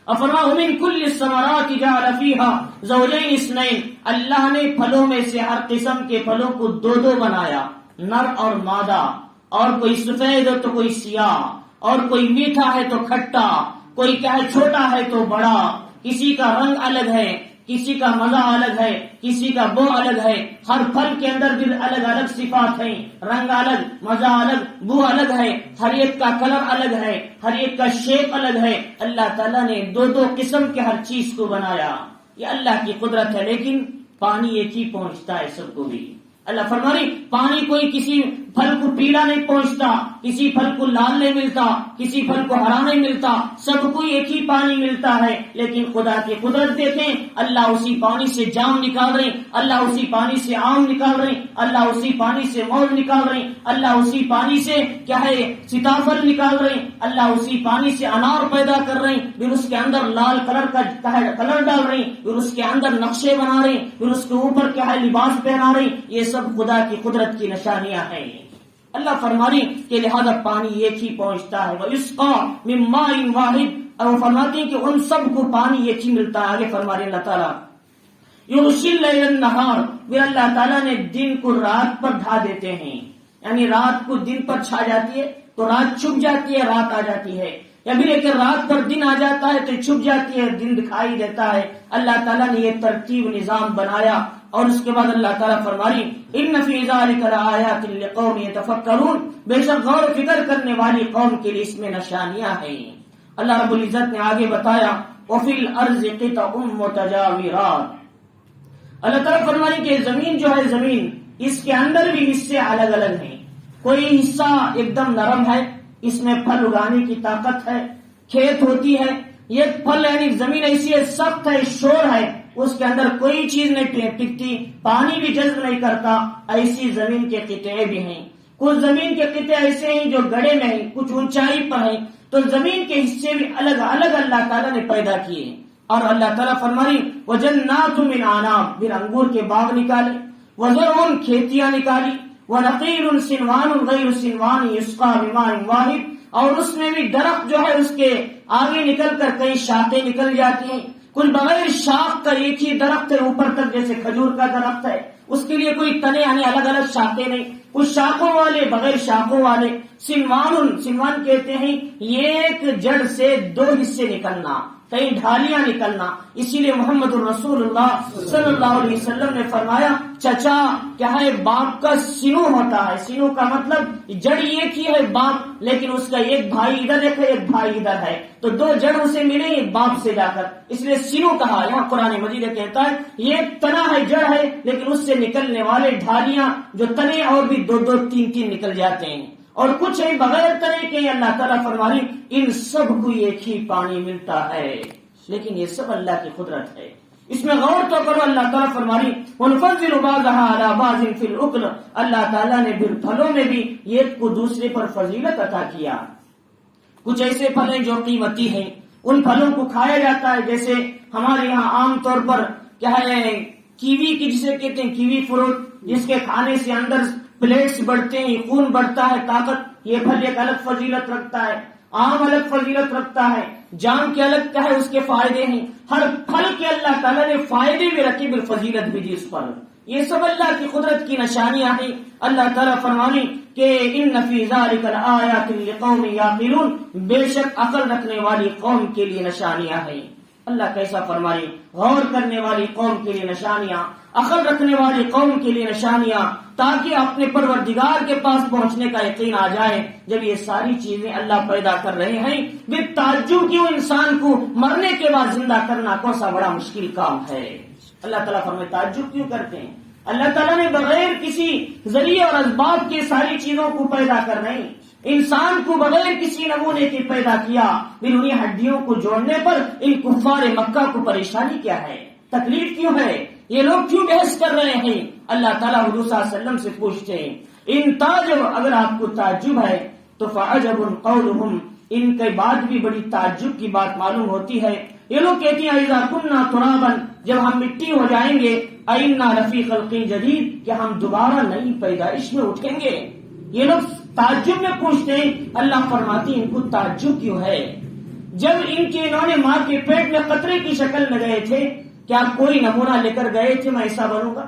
افرمایا من کل الثمرات جعل فیها زوجین اثنین، اللہ نے پھلوں میں سے ہر قسم کے پھلوں کو 2 بنایا، نر اور مادہ، اور کوئی سفید ہو تو کوئی سیاہ، اور کوئی میٹھا ہے تو کھٹا، کوئی کیا ہے چھوٹا ہے تو بڑا. کسی کا رنگ الگ ہے، کسی کا مزہ الگ ہے، کسی کا بو الگ ہے. ہر پھل کے اندر بھی الگ الگ صفات ہیں، رنگ الگ، مزہ الگ، بو الگ ہے. ہر ایک کا کلر الگ ہے، ہر ایک کا شیپ الگ ہے. اللہ تعالیٰ نے 2 قسم کے ہر چیز کو بنایا. یہ اللہ کی قدرت ہے. لیکن پانی ایک ہی پہنچتا ہے سب کو بھی. اللہ فرمائی پانی کوئی کسی پھل کو پیلا نہیں پہنچتا، کسی پھل کو لال نہیں ملتا، کسی پھل کو ہرا نہیں ملتا، سب کو ایک ہی پانی ملتا ہے. لیکن خدا کی قدرت دیکھیں، اللہ اسی پانی سے جام نکال رہے، اللہ اسی پانی سے آم نکال رہے، اللہ اسی پانی سے موز نکال رہے، اللہ اسی پانی سے کیا ہے سیتافل نکال رہے، اللہ اسی پانی سے انار پیدا کر رہے، پھر اس کے اندر لال کلر کا کلر ڈال رہے، پھر اس کے اندر نقشے بنا رہے، پھر اس کے اوپر کیا ہے لباس پہنا رہے. یہ سب خدا کی قدرت کی نشانیاں ہیں. اللہ فرمانی کہ لہذا پانی ایک ہی پہنچتا ہے. وَيُسْقَى مِن مَّاءٍ وَاحِدٍ، اور فرماتے ہیں کہ ان سب کو پانی ایک ہی ملتا ہے. آگے فرما رہے اللہ تعالیٰ يُغْشِي اللَّيْلَ النَّهَارَ، پھر اللہ تعالیٰ نے دن کو رات پر ڈھا دیتے ہیں، یعنی رات کو دن پر چھا جاتی ہے تو رات چھپ جاتی ہے، رات آ جاتی ہے، یا پھر ایک رات پر دن آ جاتا ہے تو چھپ جاتی ہے، دن دکھائی دیتا ہے. اللہ تعالیٰ نے یہ ترتیب نظام بنایا. اور اس کے بعد اللہ تعالیٰ فرماری ان فی ذلک لآیات لقوم یتفکرون، بے شک غور و فکر کرنے والی قوم کے لیے اس میں نشانیاں ہیں. اللہ رب العزت نے آگے بتایا وفی الارض قطع متجاورات، اللہ تعالیٰ فرمانی کہ زمین جو ہے زمین، اس کے اندر بھی حصے الگ الگ ہیں. کوئی حصہ ایک دم نرم ہے، اس میں پھل اگانے کی طاقت ہے، کھیت ہوتی ہے. یہ پھل یعنی زمین ایسی ہے، سخت ہے، شور ہے، اس کے اندر کوئی چیز نہیں ٹکتی، پانی بھی جذب نہیں کرتا. ایسی زمین کے قطعے بھی ہیں. کچھ زمین کے قطعے ایسے ہیں جو گڑھے میں ہیں، کچھ اونچائی پر ہیں. تو زمین کے حصے بھی الگ الگ اللہ تعالیٰ نے پیدا کیے. اور اللہ تعالیٰ فرمانی وَجَنَّاتٌ مِّنْ أَعْنَابٍ، پھر انگور کے باغ نکالے، وَزَرْعٌ کھیتیاں نکالی، وَنَخِيلٌ صِنْوَانٌ غَيْرُ صِنْوَانٍ يُسْقَىٰ بِمَاءٍ وَاحِدٍ، اور اس میں بھی درخت جو ہے اس کے آگے نکل کر کئی شاخیں نکل جاتی ہیں. کل بغیر شاخ کا ایک ہی درخت ہے اوپر تک، جیسے کھجور کا درخت ہے، اس کے لیے کوئی تنے یعنی الگ الگ شاخیں نہیں، کچھ شاخوں والے بغیر شاخوں والے. سنوان کہتے ہیں ایک جڑ سے 2 حصے نکلنا،
کہیں ڈھالیاں نکلنا. اسی لیے محمد الرسول اللہ صلی اللہ علیہ وسلم نے فرمایا چچا کیا ہے باپ کا سینو ہوتا ہے. سینو کا مطلب جڑ ایک ہی ہے باپ، لیکن اس کا ایک بھائی ادھر ہے ایک بھائی ادھر ہے، تو دو جڑ اسے ملے ایک باپ سے جا کر، اس لیے سینو کہا. یہاں قرآن مجید کہتا ہے یہ تنا ہے جڑ ہے، لیکن اس سے نکلنے والے ڈھالیاں جو تنے اور بھی دو دو تین تین نکل جاتے ہیں، اور کچھ ہے بغیر تنے کے. اللہ تعالیٰ فرمانی ان سب کو ایک ہی پانی ملتا ہے، لیکن یہ سب اللہ کی قدرت ہے. اس میں غور تو کرو. اللہ تعالیٰ فرمانی ونفضل بعضها على بعض في الاكل، اللہ تعالیٰ نے پھلوں میں بھی ایک کو دوسرے پر فضیلت عطا کیا. کچھ ایسے پھل ہیں جو قیمتی ہیں، ان پھلوں کو کھایا جاتا ہے. جیسے ہمارے یہاں عام طور پر کیا ہے کیوی کی جسے کہتے ہیں کیوی فروٹ، جس کے کھانے سے اندر پلیٹس بڑھتے ہیں، خون بڑھتا ہے، طاقت. یہ پھل ایک الگ فضیلت رکھتا ہے. آم الگ فضیلت رکھتا ہے، جام کے الگ کیا ہے اس کے فائدے ہیں. ہر پھل کے اللہ تعالیٰ نے فائدے بھی رکھے پھر فضیلت بھی دی اس پر. یہ سب اللہ کی قدرت کی نشانیاں ہیں. اللہ تعالیٰ فرمانی کہ ان فی ذلک لآیات لقوم یعقلون، بے شک عقل رکھنے والی قوم کے لیے نشانیاں ہیں. اللہ کیسا فرمائی غور کرنے والی قوم کے لیے نشانیاں، عقل رکھنے والی قوم کے لیے نشانیاں، تاکہ اپنے پروردگار کے پاس پہنچنے کا یقین آ جائے. جب یہ ساری چیزیں اللہ پیدا کر رہے ہیں پھر تعجب کیوں انسان کو مرنے کے بعد زندہ کرنا کون سا بڑا مشکل کام ہے. اللہ تعالیٰ فرمائے تعجب کیوں کرتے ہیں. اللہ تعالیٰ نے بغیر کسی ذریعے اور اسباب کے ساری چیزوں کو پیدا کر رہے ہیں. انسان کو بغیر کسی نمونے کے پیدا کیا، پھر انہیں ہڈیوں کو جوڑنے پر ان کفار مکہ کو پریشانی کیا ہے، تکلیف کیوں ہے، یہ لوگ کیوں بحث کر رہے ہیں. اللہ تعالیٰ حضور صلی اللہ علیہ وسلم سے پوچھتے ہیں ان تعجب، اگر آپ کو تعجب ہے تو فعجب قولہم، ان کے بعد بھی بڑی تعجب کی بات معلوم ہوتی ہے. یہ لوگ کہتے ہیں اذا کننا ترابا، جب ہم مٹی ہو جائیں گے، ائنا لفی خلق جدید، کہ ہم دوبارہ نئی پیدائش میں اٹھیں گے. یہ لوگ تعجب میں پوچھتے ہیں. اللہ فرماتی ان کو تعجب کیوں ہے. جب انہوں نے ماں کے پیٹ میں قطرے کی شکل میں گئے تھے، کیا کوئی نمونہ لے کر گئے تھے میں ایسا بنوں گا،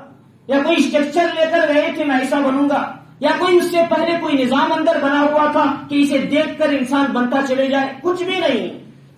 یا کوئی اسٹرکچر لے کر گئے تھے میں ایسا بنوں گا، یا کوئی اس سے پہلے کوئی نظام اندر بنا ہوا تھا کہ اسے دیکھ کر انسان بنتا چلے جائے؟ کچھ بھی نہیں.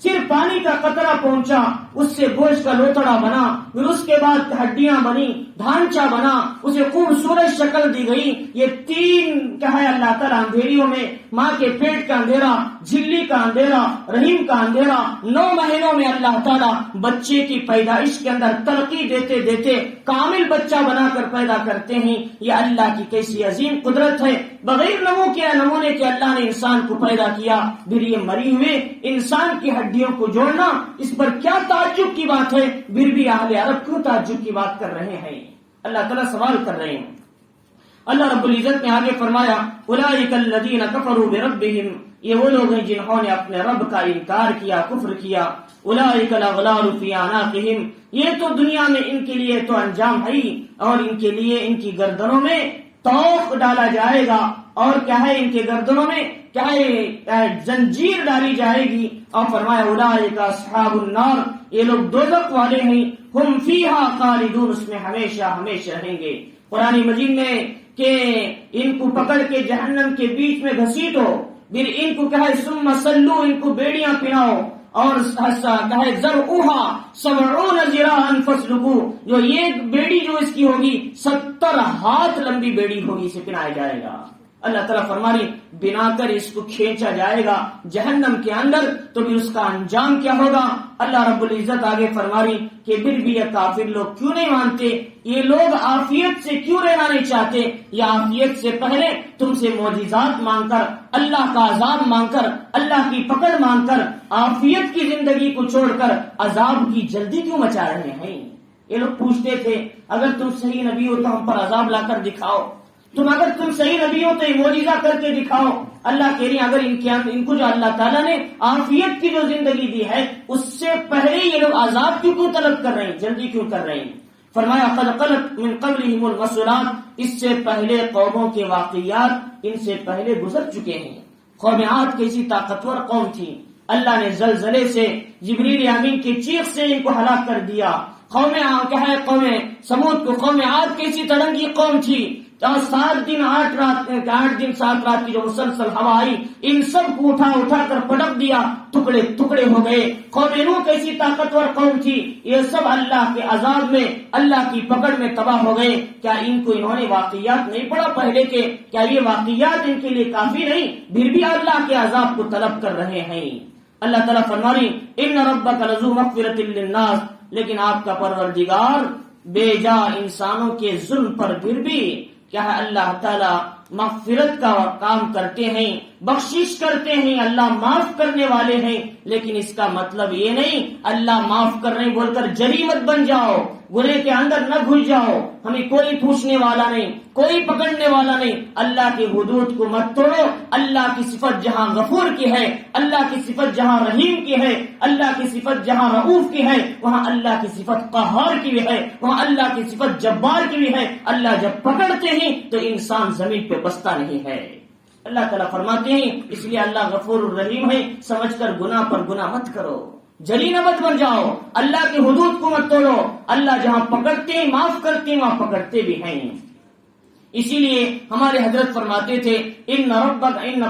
صرف پانی کا قطرہ پہنچا، اس سے گوشت کا لوتڑا بنا، پھر اس کے بعد ہڈیاں بنی، ڈھانچہ بنا، اسے خوبصورت شکل دی گئی. یہ تین کیا ہے اللہ تعالیٰ اندھیریوں میں، ماں کے پیٹ کا اندھیرا، جھلی کا اندھیرا، رحیم کا اندھیرا، 9 مہینوں میں اللہ تعالیٰ بچے کی پیدائش کے اندر ترقی دیتے دیتے کامل بچہ بنا کر پیدا کرتے ہیں. یہ اللہ کی کیسی عظیم قدرت ہے. بغیر نمونے کے اللہ نے انسان کو پیدا کیا. پھر یہ مری ہوئے انسان کی ہڈیوں کو جوڑنا، اس پر کیا تعجب کی بات ہے. پھر بھی اہل عرب کیوں تعجب کی بات کر رہے ہیں. اللہ تعالیٰ سوال کر رہے ہیں. اللہ رب العزت نے آگے فرمایا اولئک الذین کفروا بربہم، یہ وہ لوگ ہیں جنہوں نے اپنے رب کا انکار کیا، کفر کیا. اولئک الاغلال فی اعناقہم، یہ تو دنیا میں ان کے لیے تو انجام ہے، اور ان کے لیے ان کی گردنوں میں توق ڈالا جائے گا، اور کیا ہے ان کے گردنوں میں کیا ہے زنجیر ڈالی جائے گی. اور فرمایا اولئک اصحاب النار، یہ لوگ دوزخ والے ہیں، ہم فیہا خالدون، اس میں ہمیشہ ہمیشہ رہیں گے. قرآن مجید میں کہ ان کو پکڑ کے جہنم کے بیچ میں گھسیٹو، پھر ان کو کہے ثم صلو، ان کو بیڑیاں پہناؤ، اور کہے ذرعوہا 70 ذراعا فاسلکو، جو یہ بیڑی جو اس کی ہوگی 70 ہاتھ لمبی بیڑی ہوگی، اسے پہنایا جائے گا. اللہ تعالیٰ فرمانی بنا کر اس کو کھینچا جائے گا جہنم کے اندر، تو پھر اس کا انجام کیا ہوگا. اللہ رب العزت آگے فرمانی کہ پھر بھی یہ کافر لوگ کیوں نہیں مانتے، یہ لوگ عافیت سے کیوں رہنا نہیں چاہتے. یا عافیت سے پہلے تم سے معجزات مانگ کر، اللہ کا عذاب مانگ کر، اللہ کی پکڑ مانگ کر، عافیت کی زندگی کو چھوڑ کر عذاب کی جلدی کیوں مچا رہے ہیں. یہ لوگ پوچھتے تھے اگر تم صحیح نبی ہو تو ہم پر عذاب لا کر دکھاؤ، اگر تم صحیح نبی ہو تو یہ معجزہ کر کے دکھاؤ. اللہ کہہ رہی اگر ان کو جو اللہ تعالیٰ نے عافیت کی جو زندگی دی ہے اس سے پہلے یہ لوگ عذاب کیوں طلب کر رہے ہیں، جلدی کیوں کر رہے ہیں. فرمایا قد خلت من قبلہم المثلات، اس سے پہلے قوموں کے واقعات ان سے پہلے گزر چکے ہیں. قوم عاد کیسی طاقتور قوم تھی، اللہ نے زلزلے سے، جبریل امین کی چیخ سے ان کو ہلاک کر دیا. قوم سمود کو، قوم عاد کیسی تڑنگی قوم تھی، اور 7 دن 8 دن 7 رات کی جو مسلسل ہوا آئی، ان سب کو اٹھا کر پٹک دیا، ٹکڑے ٹکڑے ہو گئے۔ قوم نوح کیسی طاقتور قوم تھی، یہ سب اللہ کے عذاب میں، اللہ کی پکڑ میں تباہ ہو گئے۔ کیا ان کو انہوں نے واقعات نہیں پڑھا پہلے کے؟ کیا یہ واقعات ان کے لیے کافی نہیں؟ پھر بھی اللہ کے عذاب کو طلب کر رہے ہیں۔ اللہ تعالیٰ فرما رہی ان ربک لذو مغفرۃ للناس، لیکن آپ کا پروردگار بے جا انسانوں کے ظلم پر پھر بھی کیا ہے اللہ تعالیٰ مغفرت کا کام کرتے ہیں، بخشش کرتے ہیں، اللہ معاف کرنے والے ہیں۔ لیکن اس کا مطلب یہ نہیں اللہ معاف کر رہے بول کر جری مت بن جاؤ، گناہ کے اندر نہ گھس جاؤ، ہمیں کوئی پوچھنے والا نہیں، کوئی پکڑنے والا نہیں۔ اللہ کی حدود کو مت توڑو۔ اللہ کی صفت جہاں غفور کی ہے، اللہ کی صفت جہاں رحیم کی ہے، اللہ کی صفت جہاں رؤوف کی ہے، وہاں اللہ کی صفت قہار کی بھی ہے، وہاں اللہ کی صفت جبار کی بھی ہے۔ اللہ جب پکڑتے ہیں تو انسان زمین پہ بستا نہیں ہے۔ اللہ تعالیٰ فرماتے ہیں اس لیے اللہ غفور الرحیم ہے، سمجھ کر گناہ پر گناہ مت کرو، جلی نہ مت بن جاؤ، اللہ کی حدود کو مت توڑو۔ اللہ جہاں پکڑتے ہیں معاف کرتے ہیں، وہاں پکڑتے بھی ہیں۔ اسی لیے ہمارے حضرت فرماتے تھے ان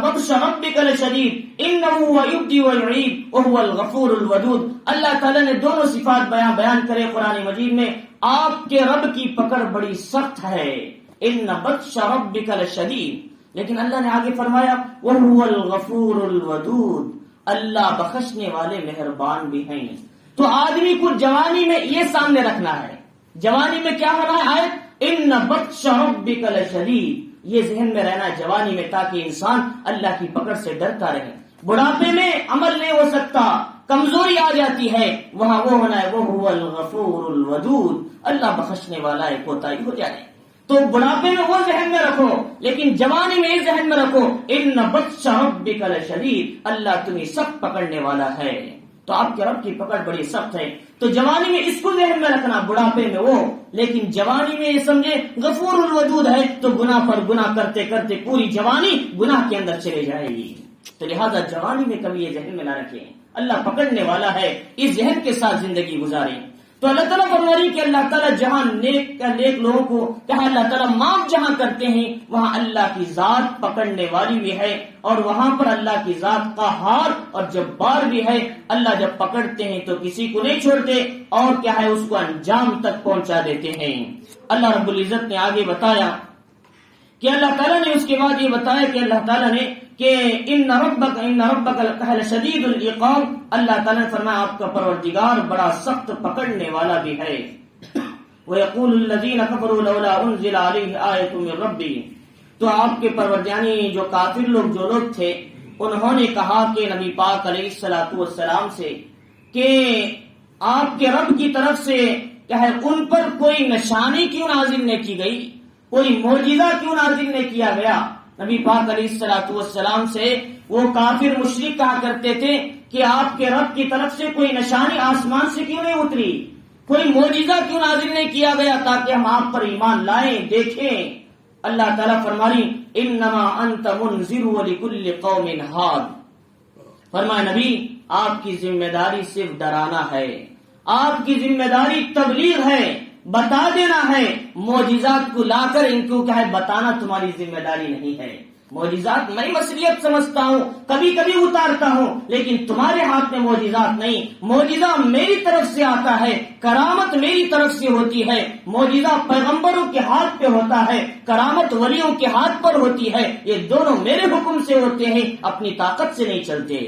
بطش ربک لشدید انہ هو یبدی ویعید وهو الغفور الودود۔ اللہ تعالیٰ نے دونوں صفات بیان کرے قرآن مجید میں۔ آپ کے رب کی پکڑ بڑی سخت ہے، ان بطش ربک لشدید، لیکن اللہ نے آگے فرمایا وَهُوَ الْغَفُورُ الْوَدُودُ، اللہ بخشنے والے مہربان بھی ہیں۔ تو آدمی کو جوانی میں یہ سامنے رکھنا ہے، جوانی میں کیا ہونا ہے؟ آیت ان بطش ربک لشدید، یہ ذہن میں رہنا ہے جوانی میں، تاکہ انسان اللہ کی پکڑ سے ڈرتا رہے۔ بڑھاپے میں عمل نہیں ہو سکتا، کمزوری آ جاتی ہے، وہاں وہ ہونا ہے وَهُوَ الْغَفُورُ الْوَدُودُ، اللہ بخشنے والا ہے، کوتاہی ہو جائے۔ تو بڑھاپے میں وہ ذہن میں رکھو، لیکن جوانی میں یہ ذہن میں رکھو ان بطش ربک لشدید، اللہ تمہیں سخت پکڑنے والا ہے۔ تو آپ کے رب کی پکڑ بڑی سخت ہے، تو جوانی میں اس کو ذہن میں رکھنا، بڑھاپے میں وہ، لیکن جوانی میں یہ سمجھے غفور الودود ہے تو گناہ پر گناہ کرتے کرتے پوری جوانی گناہ کے اندر چلے جائے گی۔ تو لہذا جوانی میں کبھی یہ ذہن میں نہ رکھیں اللہ پکڑنے والا ہے، اس ذہن کے ساتھ زندگی گزاریں۔ تو اللہ تعالیٰ فرمائی کہ اللہ تعالیٰ جہاں نیک لوگوں کو کہا اللہ تعالیٰ معاف جہاں کرتے ہیں، وہاں اللہ کی ذات پکڑنے والی بھی ہے، اور وہاں پر اللہ کی ذات قہار اور جبار بھی ہے۔ اللہ جب پکڑتے ہیں تو کسی کو نہیں چھوڑتے، اور کیا ہے اس کو انجام تک پہنچا دیتے ہیں۔ اللہ رب العزت نے آگے بتایا کہ اللہ تعالیٰ نے اس کے بعد یہ بتایا کہ اللہ تعالیٰ نے کہ ان ربک لشدید العقاب، اللہ تعالیٰ نے فرمایا آپ کا پروردگار بڑا سخت پکڑنے والا بھی ہے۔ وَيَقُولُ الَّذِينَ كَفَرُوا لَوْلَا أُنزِلَ عَلَيْهِ آيَةٌ مِّن رَّبِّهِ، تو آپ کے پروردگار جو کافر لوگ جو لوگ تھے انہوں نے کہا کہ نبی پاک علیہ الصلوۃ والسلام سے کہ آپ کے رب کی طرف سے کیا ہے ان پر کوئی نشانی کیوں نازل نہیں کی گئی، کوئی معجزہ کیوں نازل نہیں کیا گیا۔ نبی پاک علیہ الصلوۃ والسلام سے وہ کافر مشرک کہا کرتے تھے کہ آپ کے رب کی طرف سے کوئی نشانی آسمان سے کیوں نہیں اتری، کوئی معجزہ کیوں نازل نہیں کیا گیا تاکہ ہم آپ پر ایمان لائیں دیکھیں۔ اللہ تعالیٰ فرمانی انما انت منذر ولکل قوم ہاد، فرمایا نبی آپ کی ذمہ داری صرف ڈرانا ہے، آپ کی ذمہ داری تبلیغ ہے، بتا دینا ہے، معجزات کو لا کر ان کو کیا ہے بتانا تمہاری ذمہ داری نہیں ہے۔ معجزات میں مصلیحت سمجھتا ہوں، کبھی کبھی اتارتا ہوں، لیکن تمہارے ہاتھ میں معجزات نہیں۔ معجزہ میری طرف سے آتا ہے، کرامت میری طرف سے ہوتی ہے۔ معجزہ پیغمبروں کے ہاتھ پہ ہوتا ہے، کرامت ولیوں کے ہاتھ پر ہوتی ہے، یہ دونوں میرے حکم سے ہوتے ہیں، اپنی طاقت سے نہیں چلتے۔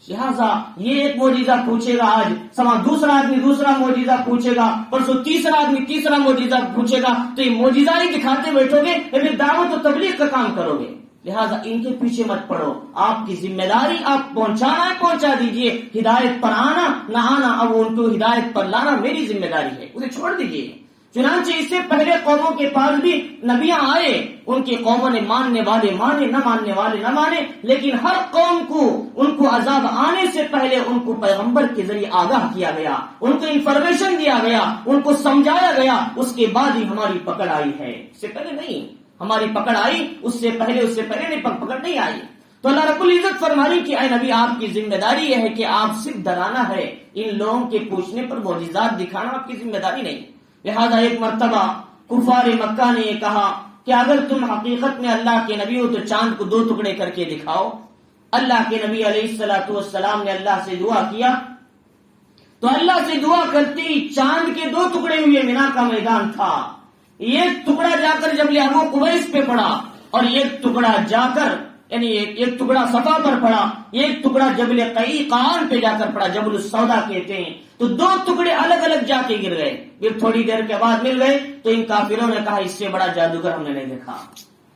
لہٰذا یہ ایک معجزہ پوچھے گا، آج سما دوسرا آدمی دوسرا معجزہ پوچھے گا، پرسوں تیسرا آدمی تیسرا معجزہ پوچھے گا، تو یہ معجزہ ہی دکھاتے بیٹھو گے یا پھر دعوت و تبلیغ کا کام کرو گے؟ لہٰذا ان کے پیچھے مت پڑو، آپ کی ذمہ داری آپ پہنچانا ہے، پہنچا دیجئے، ہدایت پر آنا نہ آنا اب ان کو ہدایت پر لانا میری ذمہ داری ہے، اسے چھوڑ دیجئے۔ چنانچہ اس سے پہلے قوموں کے پاس بھی نبیاں آئے، ان کی قوموں نے ماننے والے مانے، نہ ماننے والے نہ مانے، لیکن ہر قوم کو ان کو عذاب آنے سے پہلے ان کو پیغمبر کے ذریعے آگاہ کیا گیا، ان کو انفارمیشن دیا گیا، ان کو سمجھایا گیا، اس کے بعد ہی ہماری پکڑ آئی ہے، اس سے پہلے نہیں۔ ہماری پکڑ آئی اس سے پہلے نہیں، پکڑ نہیں آئی۔ تو اللہ رب العزت فرمائی کہ اے نبی آپ کی ذمہ داری یہ ہے کہ آپ صرف ڈرانا ہے، ان لوگوں کے پوچھنے پر معجزات دکھانا آپ کی ذمہ داری نہیں۔ لہذا ایک مرتبہ کفار مکہ نے یہ کہا کہ اگر تم حقیقت میں اللہ کے نبی ہو تو چاند کو 2 ٹکڑے کر کے دکھاؤ. اللہ کے نبی علیہ الصلوۃ والسلام نے اللہ سے دعا کیا تو اللہ سے دعا کرتے ہی چاند کے 2 ٹکڑے ہوئے مینا کا میدان تھا. ایک ٹکڑا جا کر جبل ابو قبیس پہ پڑا اور ایک ٹکڑا جا کر یعنی ایک ٹکڑا صفا پر پڑا, ایک ٹکڑا جبل قیقان پہ جا کر پڑا, جبل السودا کہتے ہیں. تو 2 ٹکڑے الگ الگ جا کے گر گئے. پھر تھوڑی دیر کے بعد مل گئے تو ان کافروں نے کہا اس سے بڑا جادوگر ہم نے نہیں دیکھا.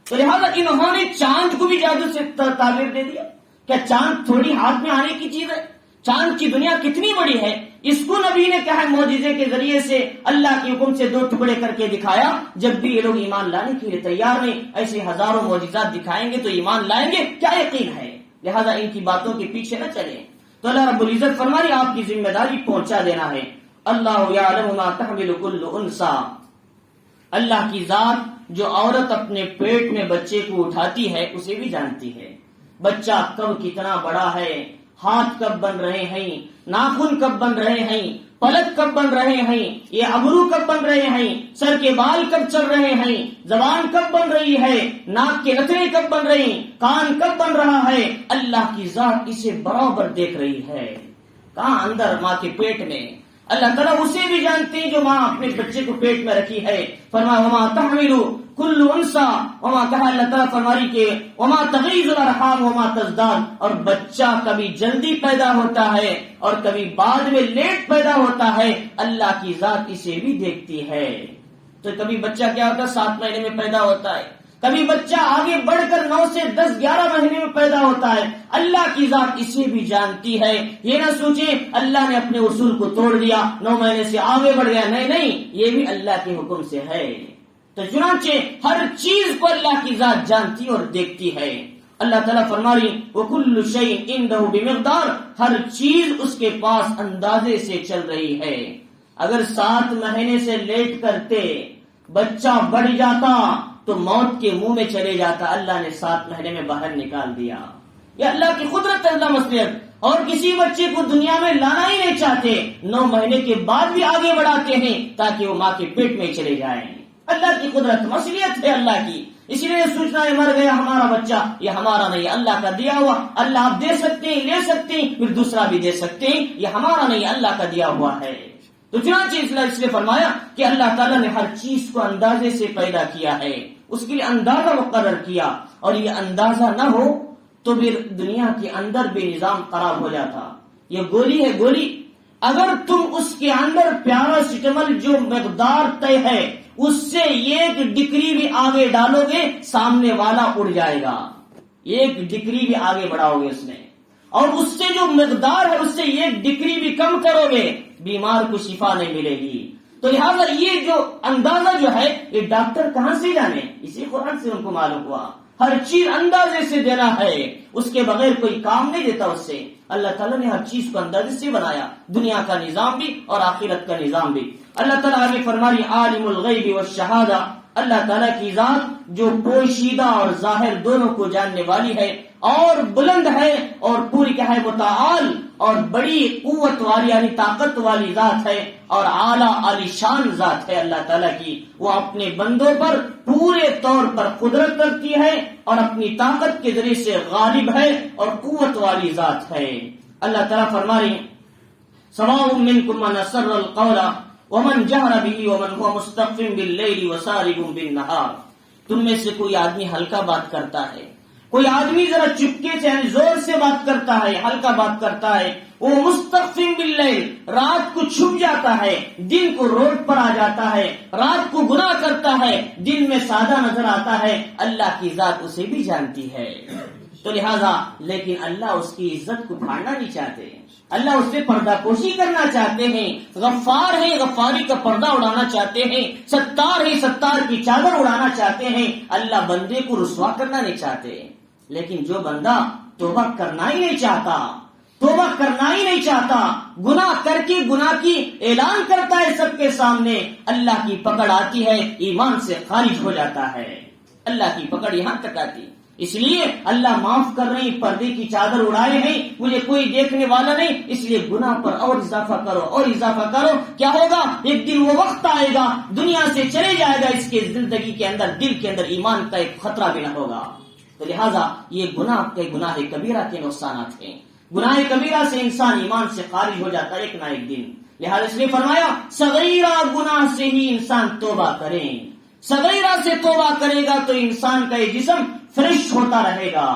تو لہٰذا انہوں نے چاند کو بھی جادو سے تعبیر دے دیا. کیا چاند تھوڑی ہاتھ میں آنے کی چیز ہے؟ چاند کی دنیا کتنی بڑی ہے. اس کو نبی نے کہا معجزے کے ذریعے سے اللہ کے حکم سے 2 ٹکڑے کر کے دکھایا. جب بھی یہ لوگ ایمان لانے کے لیے تیار نہیں, ایسے ہزاروں معجزات دکھائیں گے تو ایمان لائیں گے, کیا یقین ہے. لہذا ان کی باتوں کے پیچھے نہ چلیں. تو اللہ رب العزت فرمائے آپ کی ذمہ داری پہنچا دینا ہے. اللہ یعلم ما تحمل کل انثی, اللہ کی ذات جو عورت اپنے پیٹ میں بچے کو اٹھاتی ہے اسے بھی جانتی ہے. بچہ کب کتنا بڑا ہے, ہاتھ کب بن رہے ہیں, ناخن کب بن رہے ہیں, پلک کب بن رہے ہیں, یہ ابرو کب بن رہے ہیں, سر کے بال کب چل رہے ہیں, زبان کب بن رہی ہے, ناک کے نتھرے کب بن رہی, کان کب بن رہا ہے, اللہ کی ذات اسے برابر دیکھ رہی ہے. کہاں؟ اندر ماں کے پیٹ میں. اللہ تعالیٰ اسے بھی جانتے ہیں جو ماں اپنے بچے کو پیٹ میں رکھی ہے. فرمایا وما تحمل کل انثی, وما کہا اللہ تعالیٰ فرماری کہ وما تغیض الارحام وما تزداد, اور بچہ کبھی جلدی پیدا ہوتا ہے اور کبھی بعد میں لیٹ پیدا ہوتا ہے. اللہ کی ذات اسے بھی دیکھتی ہے. تو کبھی بچہ کیا ہوتا ہے 7 مہینے میں پیدا ہوتا ہے, کبھی بچہ آگے بڑھ کر 9 سے 10-11 مہینے میں پیدا ہوتا ہے. اللہ کی ذات اسے بھی جانتی ہے. یہ نہ سوچیں اللہ نے اپنے اصول کو توڑ دیا, 9 مہینے سے آگے بڑھ گیا. نہیں, یہ بھی اللہ کے حکم سے ہے. تو چنانچہ ہر چیز کو اللہ کی ذات جانتی اور دیکھتی ہے. اللہ تعالیٰ فرماری وَكُلُّ شَيْءٍ عِندَهُ بِمِقْدَارٍ, ہر چیز اس کے پاس اندازے سے چل رہی ہے. اگر 7 مہینے سے لیٹ کرتے بچہ بڑھ جاتا تو موت کے منہ میں چلے جاتا. اللہ نے 7 مہینے میں باہر نکال دیا. یہ اللہ کی قدرت ہے, اللہ مصلحت. اور کسی بچے کو دنیا میں لانا ہی نہیں چاہتے, 9 مہینے کے بعد بھی آگے بڑھاتے ہیں تاکہ وہ ماں کے پیٹ میں چلے جائیں. اللہ کی قدرت, مصلحت ہے اللہ کی. اسی لیے سوچنا ہے مر گیا ہمارا بچہ, یہ ہمارا نہیں, اللہ کا دیا ہوا. اللہ آپ دے سکتے ہیں, لے سکتے ہیں, پھر دوسرا بھی دے سکتے ہیں. یہ ہمارا نہیں, اللہ کا دیا ہوا ہے. تو چنانچہ اس لیے فرمایا کہ اللہ تعالیٰ نے ہر چیز کو اندازے سے پیدا کیا ہے, اس کے لیے اندازہ مقرر کیا. اور یہ اندازہ نہ ہو تو پھر دنیا کے اندر بھی نظام خراب ہو جاتا. یہ گولی ہے, گولی اگر تم اس کے اندر پیراسیٹامول جو مقدار طے ہے اس سے 1 ڈگری بھی آگے ڈالو گے سامنے والا اڑ جائے گا. 1 ڈگری بھی آگے بڑھاؤ گے اس میں, اور اس سے جو مقدار ہے اس سے 1 ڈگری بھی کم کرو گے بیمار کو شفا نہیں ملے گی. تو لہٰذا یہ جو اندازہ جو ہے یہ ڈاکٹر کہاں سے جانے, اسی قرآن سے ان کو معلوم ہوا. ہر چیز اندازے سے دینا ہے, اس کے بغیر کوئی کام نہیں دیتا اس سے. اللہ تعالیٰ نے ہر چیز کو اندازے سے بنایا, دنیا کا نظام بھی اور آخرت کا نظام بھی. اللہ تعالیٰ آگے فرماری عالم الغیب والشہادہ, اللہ تعالیٰ کی ذات جو پوشیدہ اور ظاہر دونوں کو جاننے والی ہے اور بلند ہے اور پوری کیا ہے متعال اور بڑی قوت والی یعنی طاقت والی ذات ہے اور اعلیٰ عالی شان ذات ہے اللہ تعالیٰ کی. وہ اپنے بندوں پر پورے طور پر قدرت رکھتی ہے اور اپنی طاقت کے ذریعے سے غالب ہے اور قوت والی ذات ہے. اللہ تعالیٰ فرمائے سواء منکم من اسر القول ومن جہر به ومن هو مستخف باللیل وسارب بالنہار. تم میں سے کوئی آدمی ہلکا بات کرتا ہے, کوئی آدمی ذرا چپکے سے یعنی زور سے بات کرتا ہے, ہلکا بات کرتا ہے. وہ مستخف باللیل, رات کو چھپ جاتا ہے, دن کو روڈ پر آ جاتا ہے, رات کو گناہ کرتا ہے, دن میں سادہ نظر آتا ہے. اللہ کی ذات اسے بھی جانتی ہے. تو لہذا لیکن اللہ اس کی عزت کو پھاڑنا نہیں چاہتے, اللہ اس سے پردہ پوشی کرنا چاہتے ہیں. غفار ہے, غفاری کا پردہ اڑانا چاہتے ہیں. ستار ہے, ستار کی چادر اڑانا چاہتے ہیں. اللہ بندے کو رسوا کرنا نہیں چاہتے. لیکن جو بندہ توبہ کرنا ہی نہیں چاہتا, توبہ کرنا ہی نہیں چاہتا, گناہ کر کے گناہ کی اعلان کرتا ہے سب کے سامنے, اللہ کی پکڑ آتی ہے, ایمان سے خارج ہو جاتا ہے. اللہ کی پکڑ یہاں تک آتی. اس لیے اللہ معاف کر رہے ہیں، پردے کی چادر اڑائے ہیں، مجھے کوئی دیکھنے والا نہیں، اس لیے گناہ پر اور اضافہ کرو اور اضافہ کرو. کیا ہوگا؟ ایک دن وہ وقت آئے گا دنیا سے چلے جائے گا، اس کے زندگی کے اندر دل کے اندر ایمان کا ایک خطرہ بھی نہ ہوگا. تو لہٰذا یہ گناہ کبیرہ کے نقصانات ہیں. گناہ کبیرہ سے انسان ایمان سے خارج ہو جاتا ہے ایک نہ ایک دن. لہٰذا اس نے فرمایا صغیرہ گناہ سے ہی انسان توبہ کرے. صغیرہ سے توبہ کرے گا تو انسان کا یہ جسم فریش ہوتا رہے گا،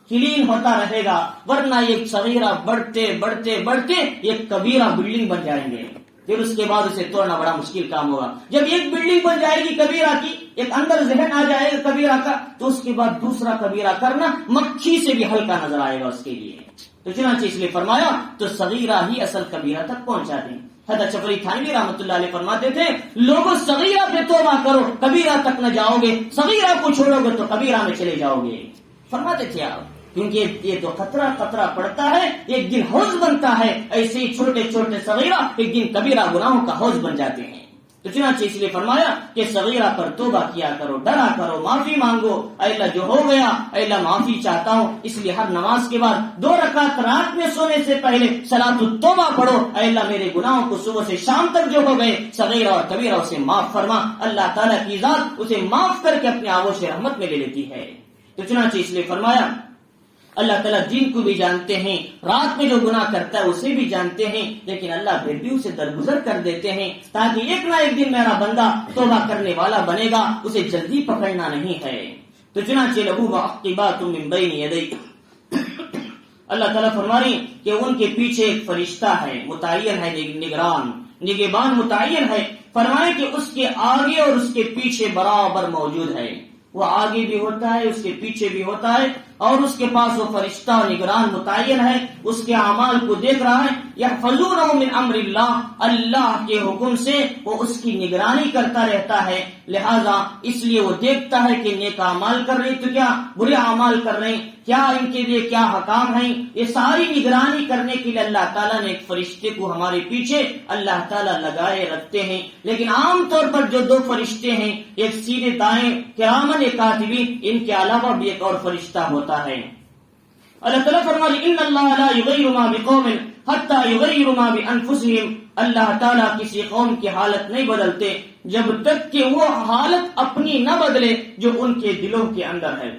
کلین ہوتا رہے گا، ورنہ یہ صغیرہ بڑھتے بڑھتے بڑھتے ایک کبیرہ بلڈنگ بن جائیں گے. پھر اس کے بعد اسے توڑنا بڑا مشکل کام ہوگا. جب ایک بلڈنگ بن جائے گی کبیرہ کی، ایک اندر ذہن آ جائے گا کبیرہ کا، تو اس کے بعد دوسرا کبیرہ کرنا مکھی سے بھی ہلکا نظر آئے گا اس کے لیے. تو چنانچہ اس لیے فرمایا تو صغیرہ ہی اصل کبیرہ تک پہنچا دیں. حضرت شفری تھانوی رحمۃ اللہ علیہ فرماتے تھے لوگوں صغیرہ پہ توبہ کرو، کبیرہ تک نہ جاؤ گے، صغیرہ کو چھوڑو گے تو کبیرہ میں چلے جاؤ گے. فرماتے تھے آپ، کیونکہ یہ تو قطرہ قطرہ پڑتا ہے ایک دن حوض بنتا ہے، ایسے ہی چھوٹے چھوٹے صغیرہ ایک دن کبیرہ گناہوں کا حوض بن جاتے ہیں. تو چنانچہ اس لیے فرمایا کہ صغیرہ پر توبہ کیا کرو، ڈرا کرو، معافی مانگو. اے اللہ جو ہو گیا اے اللہ معافی چاہتا ہوں. اس لیے ہر نماز کے بعد 2 رکعت رات میں سونے سے پہلے صلاۃ التوبہ پڑھو. اے اللہ میرے گناہوں کو صبح سے شام تک جو ہو گئے صغیرہ اور کبیرہ اسے معاف فرما. اللہ تعالیٰ کی ذات اسے معاف کر کے اپنے آغوش رحمت میں لے لیتی ہے. تو چنانچہ اس لیے فرمایا اللہ تعالیٰ دن کو بھی جانتے ہیں، رات میں جو گناہ کرتا ہے اسے بھی جانتے ہیں، لیکن اللہ پھر بھی اسے درگزر کر دیتے ہیں تاکہ ایک نہ ایک دن میرا بندہ توبہ کرنے والا بنے گا، اسے جلدی پکڑنا نہیں ہے. تو چنانچہ لہو معقبات من بین یدیہ، اللہ تعالیٰ فرما رہے ہیں کہ ان کے پیچھے ایک فرشتہ ہے، متعین ہے، نگہبان متعین ہے. فرمائے کہ اس کے آگے اور اس کے پیچھے برابر موجود ہے. وہ آگے بھی ہوتا ہے، اس کے پیچھے بھی ہوتا ہے، اور اس کے پاس وہ فرشتہ نگران متعین ہے، اس کے اعمال کو دیکھ رہا ہے. یحفظونہ من امر اللہ، اللہ کے حکم سے وہ اس کی نگرانی کرتا رہتا ہے. لہذا اس لیے وہ دیکھتا ہے کہ نیک اعمال کر رہے تو کیا، برے اعمال کر رہے ہیں کیا، ان کے لیے کیا حکام ہیں. یہ ساری نگرانی کرنے کے لیے اللہ تعالیٰ نے ایک فرشتے کو ہمارے پیچھے اللہ تعالیٰ لگائے رکھتے ہیں. لیکن عام طور پر جو 2 فرشتے ہیں، ایک سیدھے دائیں کرامن کاتبین، ان کے علاوہ بھی ایک اور فرشتہ ہوتا ہے. اللہ تعالیٰ فرماتے ان اللہ لا یغیر ما بقوم حتی یغیر ما بانفسہم، اللہ تعالیٰ کسی قوم کی حالت نہیں بدلتے جب تک کہ وہ حالت اپنی نہ بدلے جو ان کے دلوں کے اندر ہے.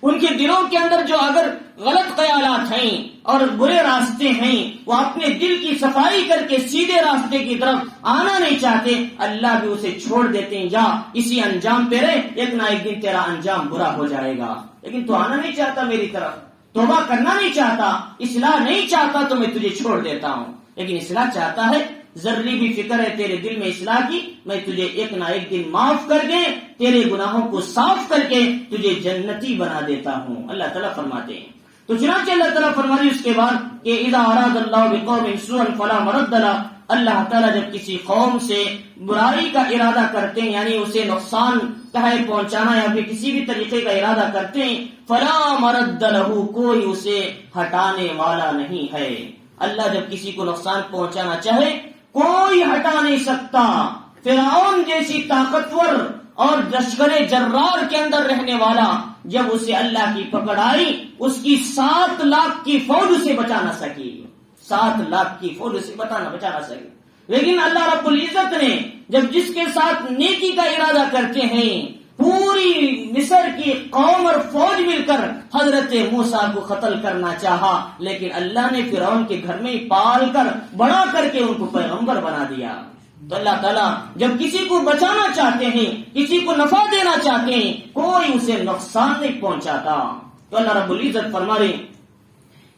ان کے دلوں کے اندر جو اگر غلط خیالات ہیں اور برے راستے ہیں، وہ اپنے دل کی صفائی کر کے سیدھے راستے کی طرف آنا نہیں چاہتے، اللہ بھی اسے چھوڑ دیتے ہیں، جا اسی انجام پہ رہے، ایک نہ ایک دن تیرا انجام برا ہو جائے گا. لیکن تو آنا نہیں چاہتا میری طرف، توبہ کرنا نہیں چاہتا، اصلاح نہیں چاہتا، تو میں تجھے چھوڑ دیتا ہوں. لیکن اصلاح چاہتا ہے، ذرے بھی فکر ہے تیرے دل میں اصلاح کی، میں تجھے ایک نہ ایک دن معاف کر کے تیرے گناہوں کو صاف کر کے تجھے جنتی بنا دیتا ہوں. اللہ تعالیٰ فرماتے ہیں. تو چنانچہ اللہ تعالیٰ فرماتے اس کے بعد کہ اذا اراد اللہ بقوم سوءا فلا مرد له، اللہ تعالیٰ جب کسی قوم سے برائی کا ارادہ کرتے ہیں، یعنی اسے نقصان چاہے پہنچانا یا پھر کسی بھی طریقے کا ارادہ کرتے ہیں، فلا مرد له، کوئی اسے ہٹانے والا نہیں ہے. اللہ جب کسی کو نقصان پہنچانا چاہے کوئی ہٹا نہیں سکتا. فرعون جیسی طاقتور اور لشکر جرار کے اندر رہنے والا جب اسے اللہ کی پکڑ آئی، اس کی 7 لاکھ کی فوج اسے بچا نہ سکی، 7 لاکھ کی فوج اسے بچا نہ سکی. لیکن اللہ رب العزت نے جب جس کے ساتھ نیکی کا ارادہ کرتے ہیں، پوری مصر کی قوم اور فوج مل کر حضرت موسیٰ کو قتل کرنا چاہا، لیکن اللہ نے فرعون کے گھر میں پال کر بڑا کر کے ان کو پیغمبر بنا دیا. تو اللہ تعالیٰ جب کسی کو بچانا چاہتے ہیں، کسی کو نفع دینا چاہتے ہیں، کوئی اسے نقصان نہیں پہنچاتا. تو اللہ رب العزت فرما رہے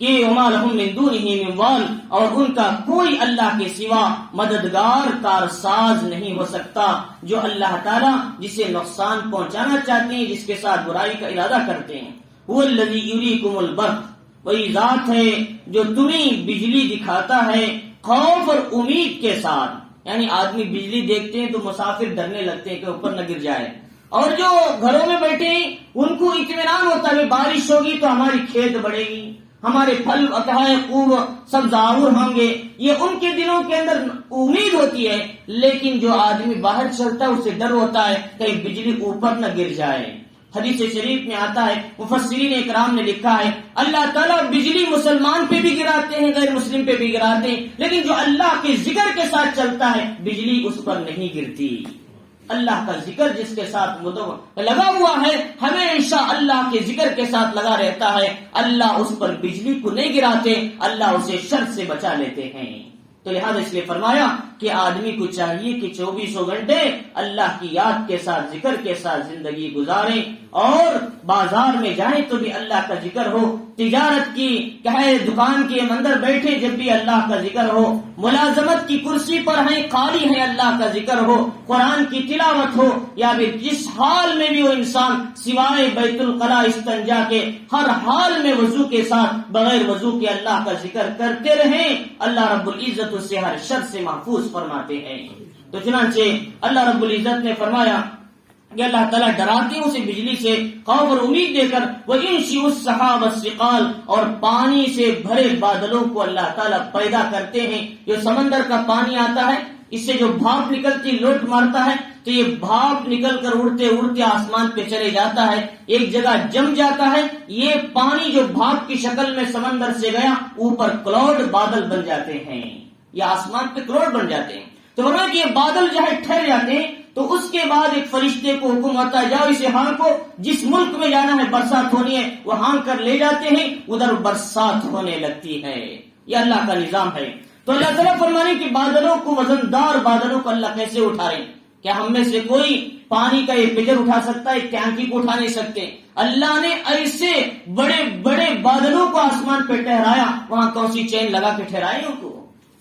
کہ وما لهم من دونه من وال، اور ان کا کوئی اللہ کے سوا مددگار کارساز نہیں ہو سکتا. جو اللہ تعالیٰ جسے نقصان پہنچانا چاہتے ہیں، جس کے ساتھ برائی کا ارادہ کرتے ہیں، هو الذی یریکم البرق، وہی ذات ہے جو تمہیں بجلی دکھاتا ہے خوف اور امید کے ساتھ. یعنی آدمی بجلی دیکھتے ہیں تو مسافر ڈرنے لگتے ہیں کہ اوپر نہ گر جائے، اور جو گھروں میں بیٹھے ہیں ان کو اطمینان ہوتا ہے بارش ہوگی تو ہماری کھیت بڑھے گی، ہمارے پھل خوب سبزاور ہوں گے، یہ ان کے دلوں کے اندر امید ہوتی ہے. لیکن جو آدمی باہر چلتا ہے اسے ڈر ہوتا ہے کہیں بجلی اوپر نہ گر جائے. حدیث شریف میں آتا ہے، مفسرین اکرام نے لکھا ہے اللہ تعالیٰ بجلی مسلمان پہ بھی گراتے ہیں، غیر مسلم پہ بھی گراتے ہیں، لیکن جو اللہ کے ذکر کے ساتھ چلتا ہے بجلی اس پر نہیں گرتی۔ اللہ کا ذکر جس کے ساتھ لگا ہوا ہے، ہمیشہ اللہ کے ذکر کے ساتھ لگا رہتا ہے، اللہ اس پر بجلی کو نہیں گراتے، اللہ اسے شر سے بچا لیتے ہیں۔ تو لہذا اس لیے فرمایا کہ آدمی کو چاہیے کہ 24 گھنٹے اللہ کی یاد کے ساتھ، ذکر کے ساتھ زندگی گزاریں، اور بازار میں جائیں تو بھی اللہ کا ذکر ہو، تجارت کی کہے دکان کے اندر بیٹھے جب بھی اللہ کا ذکر ہو، ملازمت کی کرسی پر ہیں خالی ہیں اللہ کا ذکر ہو، قرآن کی تلاوت ہو، یا پھر جس حال میں بھی وہ انسان سوائے بیت الخلاء استنجا کے ہر حال میں وضو کے ساتھ بغیر وضو کے اللہ کا ذکر کرتے رہیں، اللہ رب العزت اس سے ہر شر سے محفوظ فرماتے ہیں۔ تو چنانچہ اللہ رب العزت نے فرمایا کہ اللہ تعالیٰ ڈراتے ہیں اسے بجلی سے خوف اور امید دے کر، وَيُنشِئُ السَّحَابَ الثِّقَالَ، اور پانی سے بھرے بادلوں کو اللہ تعالیٰ پیدا کرتے ہیں۔ جو سمندر کا پانی آتا ہے، اس سے جو بھاپ نکلتی لوٹ مارتا ہے، تو یہ بھاپ نکل کر اڑتے اڑتے آسمان پہ چلے جاتا ہے، ایک جگہ جم جاتا ہے، یہ پانی جو بھاپ کی شکل میں سمندر سے گیا اوپر کلاؤڈ بادل بن جاتے ہیں، یہ آسمان پہ کلاؤڈ بن جاتے ہیں۔ تو ورنہ کہ یہ بادل جو ہے ٹھہر جاتے ہیں، تو اس کے بعد ایک فرشتے کو حکم ہوتا ہے جاؤ اسے ہانکو، جس ملک میں جانا ہے برسات ہونی ہے وہ ہانک کر لے جاتے ہیں، ادھر برسات ہونے لگتی ہے۔ یہ اللہ کا نظام ہے۔ تو اللہ تعالیٰ فرمانے کہ بادلوں کو، وزندار بادلوں کو اللہ کیسے اٹھا رہے ہیں؟ کیا ہم میں سے کوئی پانی کا یہ پجر اٹھا سکتا ہے؟ ٹینکی کو اٹھا نہیں سکتے۔ اللہ نے ایسے بڑے بڑے بادلوں کو آسمان پہ ٹھہرایا، وہاں کون سی چین لگا کے ٹھہرائے ان کو؟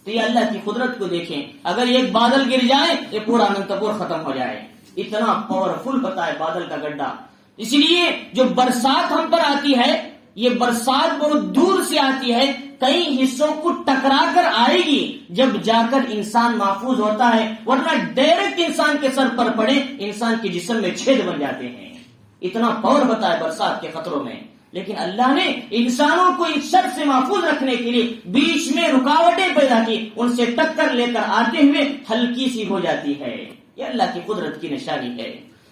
تو یہ اللہ کی قدرت کو دیکھیں، اگر ایک بادل گر جائے یہ پورا انتپور ختم ہو جائے، اتنا پاورفل ہوتا ہے بادل کا گڈھا۔ اس لیے جو برسات ہم پر آتی ہے، یہ برسات بہت دور سے آتی ہے، کئی حصوں کو ٹکرا کر آئے گی، جب جا کر انسان محفوظ ہوتا ہے، ورنہ ڈائریکٹ انسان کے سر پر پڑے انسان کے جسم میں چھید بن جاتے ہیں۔ اتنا پاور ہوتا ہے برسات کے خطروں میں، لیکن اللہ نے انسانوں کو اس شر سے محفوظ رکھنے کے لیے بیچ میں رکاوٹیں پیدا کی، ان سے ٹکر لے کر آتے ہوئے ہلکی سی ہو جاتی ہے۔ یہ اللہ کی قدرت کی نشانی ہے۔